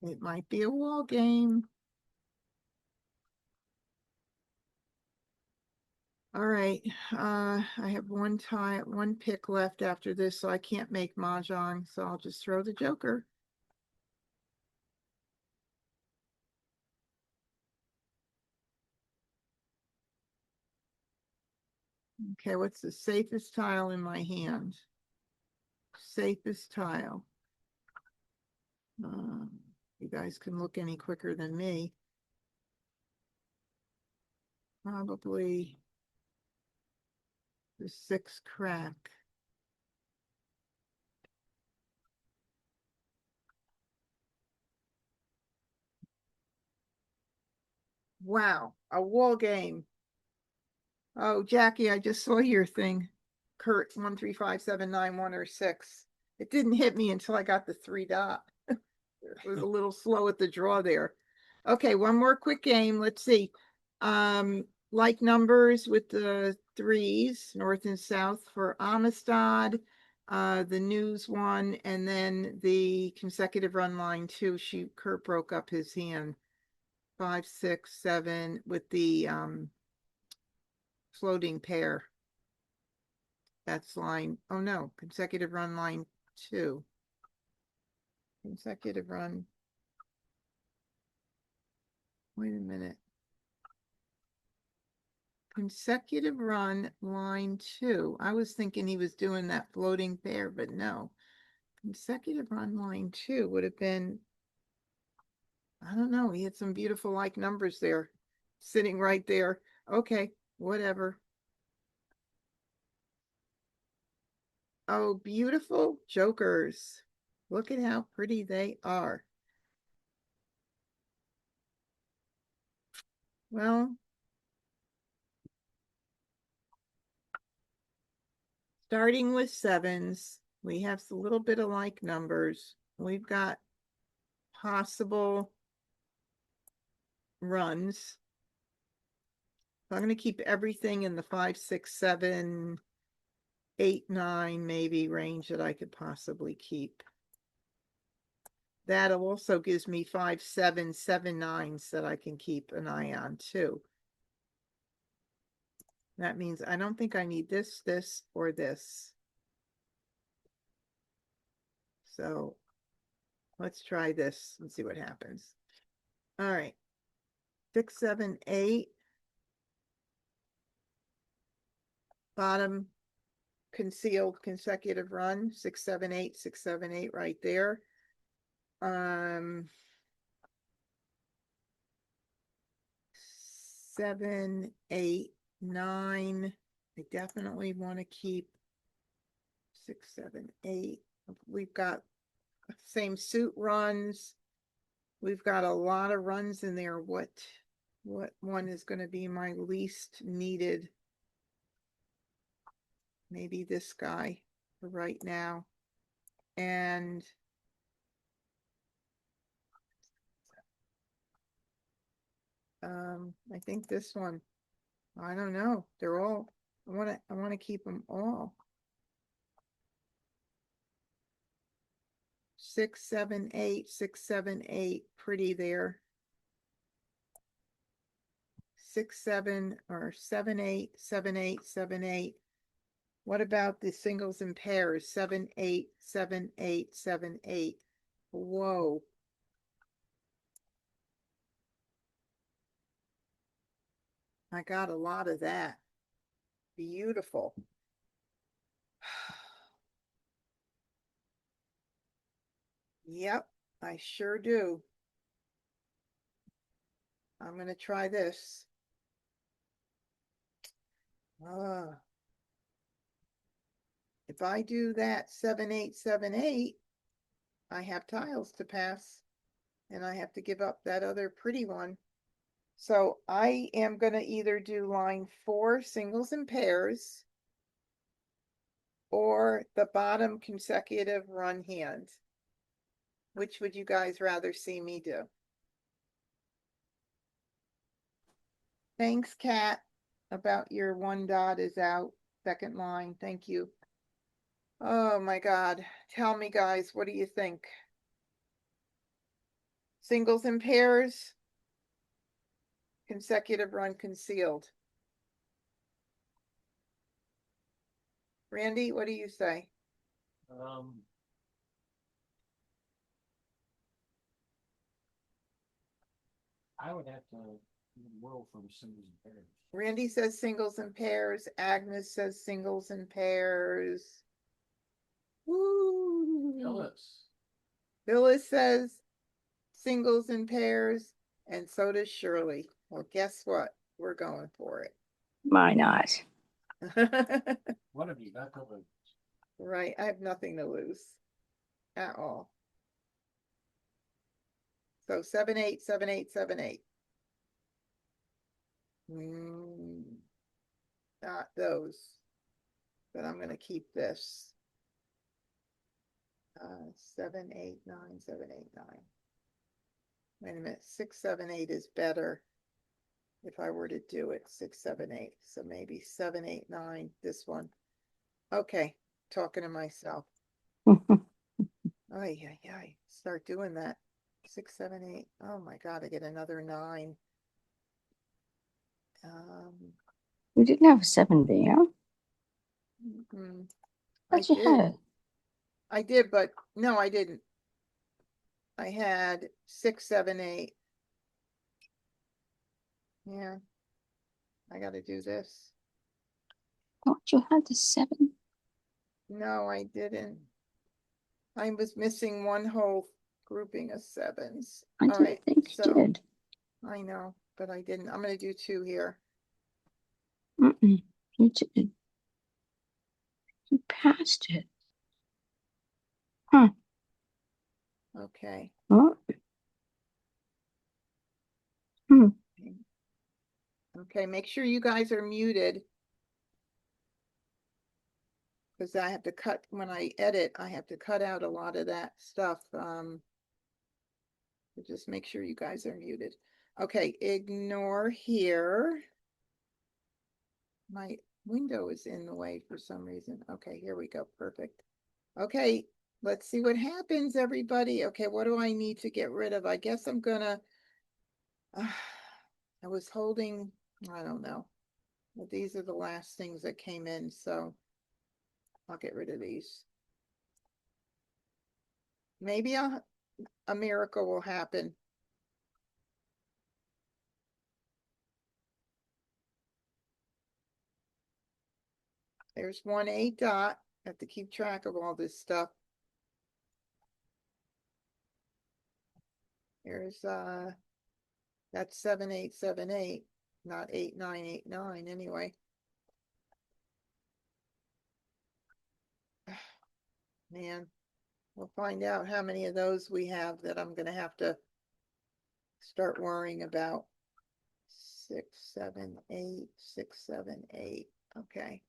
It might be a wall game. All right. I have 1 pick left after this, so I can't make Mahjong, so I'll just throw the joker. Okay, what's the safest tile in my hand? Safest tile. You guys can look any quicker than me. Probably the 6 crack. Wow, a wall game. Oh, Jackie, I just saw your thing. Kurt, 1, 3, 5, 7, 9, 1 or 6. It didn't hit me until I got the 3 dot. It was a little slow at the draw there. Okay, one more quick game. Let's see. Like numbers with the 3s, north and south for Amistad, the news one, and then the consecutive run line 2. Kurt broke up his hand. 5, 6, 7 with the floating pair. That's line, oh no, consecutive run line 2. Consecutive run. Wait a minute. Consecutive run line 2. I was thinking he was doing that floating pair, but no. Consecutive run line 2 would have been, I don't know, he had some beautiful like numbers there, sitting right there. Okay, whatever. Oh, beautiful jokers. Look at how pretty they are. Well, starting with 7s, we have a little bit of like numbers. We've got possible runs. So I'm going to keep everything in the 5, 6, 7, 8, 9 maybe range that I could possibly keep. That also gives me 5, 7, 7, 9s that I can keep an eye on too. That means I don't think I need this, this, or this. So let's try this and see what happens. All right. 6, 7, 8. Bottom concealed consecutive run. 6, 7, 8, 6, 7, 8 right there. 7, 8, 9. I definitely want to keep 6, 7, 8. We've got same suit runs. We've got a lot of runs in there. What one is going to be my least needed? Maybe this guy for right now. And I think this one. I don't know. They're all, I want to keep them all. 6, 7, 8, 6, 7, 8, pretty there. 6, 7, or 7, 8, 7, 8, 7, 8. What about the singles and pairs? 7, 8, 7, 8, 7, 8. Whoa. I got a lot of that. Beautiful. Yep, I sure do. I'm going to try this. If I do that 7, 8, 7, 8, I have tiles to pass and I have to give up that other pretty one. So I am going to either do line 4 singles and pairs or the bottom consecutive run hand. Which would you guys rather see me do? Thanks, Kat, about your one dot is out. Second line. Thank you. Oh my God. Tell me, guys, what do you think? Singles and pairs, consecutive run concealed. Randy, what do you say? I would have to roll from singles and pairs. Randy says singles and pairs. Agnes says singles and pairs. Woo! Phyllis. Phyllis says singles and pairs, and so does Shirley. Well, guess what? We're going for Why not? it. What have you got to lose? Right, I have nothing to lose at all. So 7, 8, 7, 8, 7, 8. Not those, but I'm gonna keep this. 7, 8, 9, 7, 8, 9. Wait a minute, 6, 7, 8 is better if I were to do it. 6, 7, 8. So maybe 7, 8, 9, this one. Okay, talking to myself. Ay, ay, ay. Start doing that. 6, 7, 8. Oh my God, I get another 9. We didn't have a 7 there. I But you did. had. I did, but no, I didn't. I had 6, 7, 8. Yeah. I gotta do this. Thought you had the 7. No, I didn't. I was missing one whole grouping of 7s. I All didn't right, think you so did. I know, but I didn't. I'm gonna do 2 here. You did. You passed it. Huh. Okay. Oh. Hmm. Okay, make sure you guys are muted. Because I have to cut, when I edit, I have to cut out a lot of that stuff. So just make sure you guys are muted. Okay, ignore here. My window is in the way for some reason. Okay, here we go. Perfect. Okay, let's see what happens, everybody. Okay, what do I need to get rid of? I guess I'm gonna, I was holding, I don't know. But these are the last things that came in, so I'll get rid of these. Maybe a miracle will happen. There's 1 8 dot. I have to keep track of all this stuff. There's that's 7 8 7 8, not 8 9 8 9 anyway. Man, we'll find out how many of those we have that I'm gonna have to start worrying about. 6 7 8 6 7 8. Okay.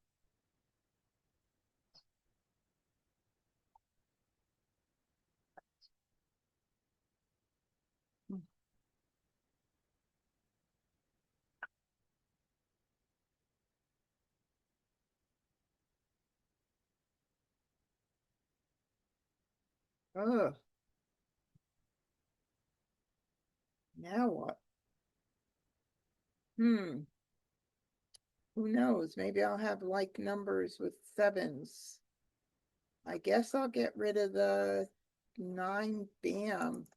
Oh, now what? Who knows? Maybe I'll have like numbers with sevens. I guess I'll get rid of the 9 bam.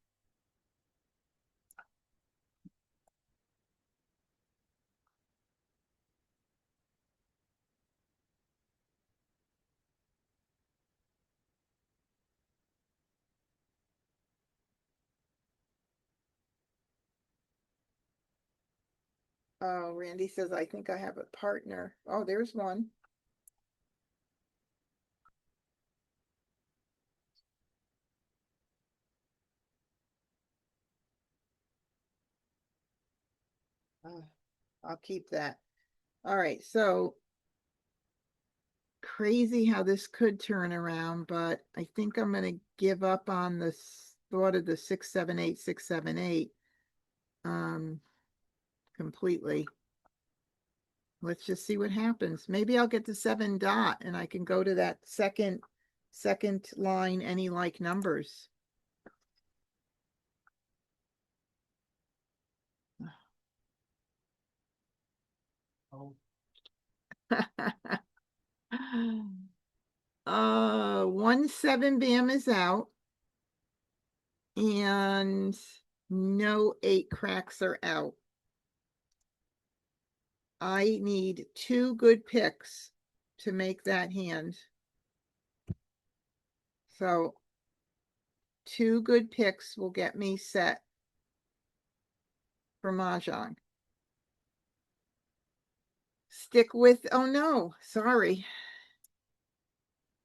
Oh, Randy says, I think I have a partner. Oh, there's one. I'll keep that. All right, so crazy how this could turn around, but I think I'm gonna give up on the thought of the 678 678 completely. Let's just see what happens. Maybe I'll get the 7 dot and I can go to that second line, any like numbers. Oh, 1 7 bam is out and no 8 cracks are out. I need 2 good picks to make that hand. So 2 good picks will get me set for Mahjong. Stick with, oh no, sorry.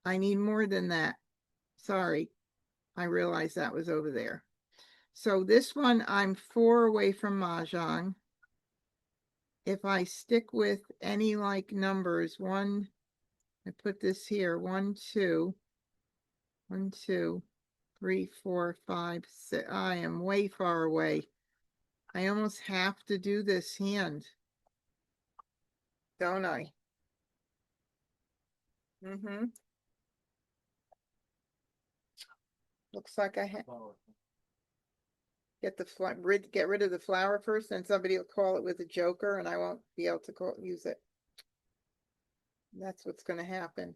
I need more than that. Sorry. I realized that was over there. So this one, I'm 4 away from Mahjong. If I stick with any like numbers, I put this here, 1, 2, 1, 2, 3, 4, 5, 6. I am way far away. I almost have to do this hand, don't I? Mm-hmm. Looks like I flower. get rid of the flower first, and somebody will call it with a joker, and I won't be able to use it. That's what's going to happen.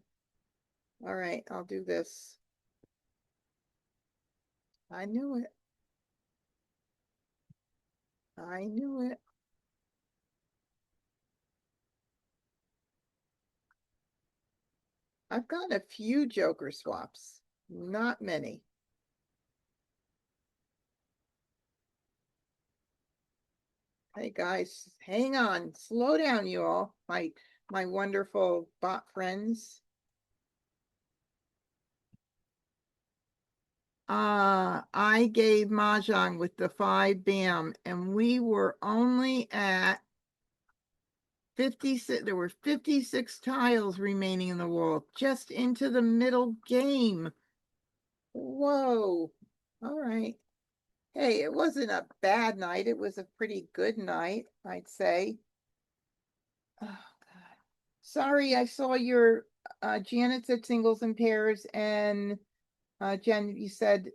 All right, I'll do this. I knew it. I knew it. I've got a few joker swaps, not many. Hey guys, hang on, slow down, you all, my wonderful bot friends. I gave Mahjong with the 5 bam, and we were only at 56. There were 56 tiles remaining in the wall, just into the middle game. Whoa. All right. Hey, it wasn't a bad night. It was a pretty good night, I'd say. Oh, God. Sorry, I saw your Janet said singles and pairs, and Jen, you said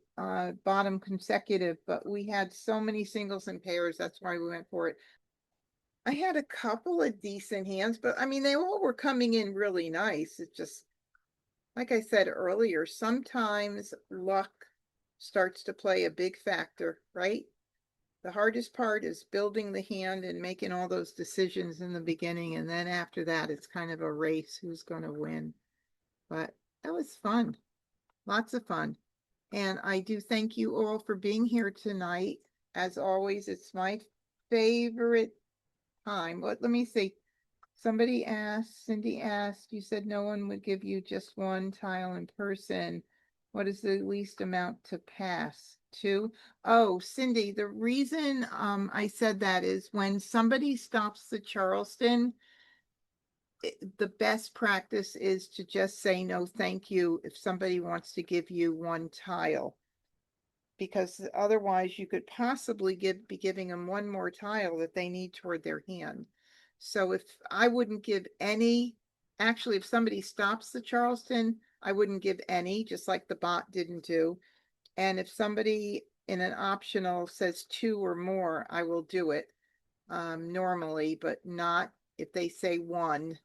bottom consecutive, but we had so many singles and pairs. That's why we went for it. I had a couple of decent hands, but I mean, they all were coming in really nice. It's just, like I said earlier, sometimes luck starts to play a big factor, right? The hardest part is building the hand and making all those decisions in the beginning. And then after that, it's kind of a race who's going to win. But that was fun. Lots of fun. And I do thank you all for being here tonight. As always, it's my favorite time. Let me see. Somebody asked, Cindy asked, you said no one would give you just 1 tile in person. What is the least amount to pass? 2? Oh, Cindy, the reason I said that is when somebody stops the Charleston, the best practice is to just say no thank you if somebody wants to give you 1 tile, because otherwise you could possibly be giving them 1 more tile that they need toward their hand. So if I wouldn't give any, actually, if somebody stops the Charleston, I wouldn't give any, just like the bot didn't do. And if somebody in an optional says 2 or more, I will do it normally, but not if they say 1,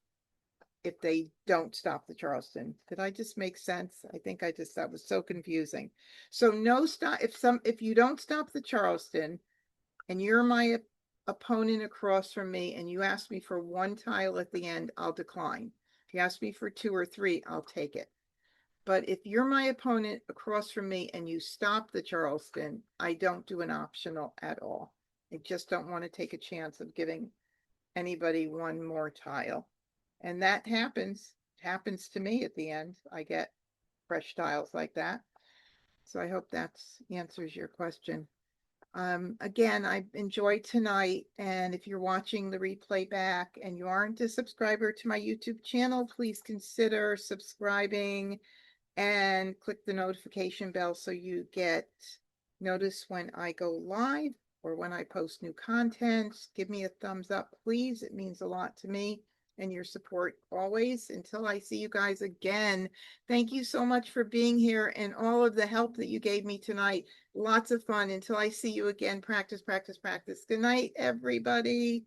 if they don't stop the Charleston. Did I just make sense? I think that was so confusing. So no stop, if you don't stop the Charleston and you're my opponent across from me and you ask me for 1 tile at the end, I'll decline. If you ask me for 2 or 3, I'll take it. But if you're my opponent across from me and you stop the Charleston, I don't do an optional at all. I just don't want to take a chance of giving anybody 1 more tile. And that happens to me at the end. I get fresh tiles like that. So I hope that answers your question. Again, I enjoyed tonight, and if you're watching the replay back and you aren't a subscriber to my YouTube channel, please consider subscribing and click the notification bell so you get notice when I go live or when I post new content. Give me a thumbs up, please. It means a lot to me and your support always. Until I see you guys again, thank you so much for being here and all of the help that you gave me tonight. Lots of fun. Until I see you again, practice, practice, practice. Good night, everybody.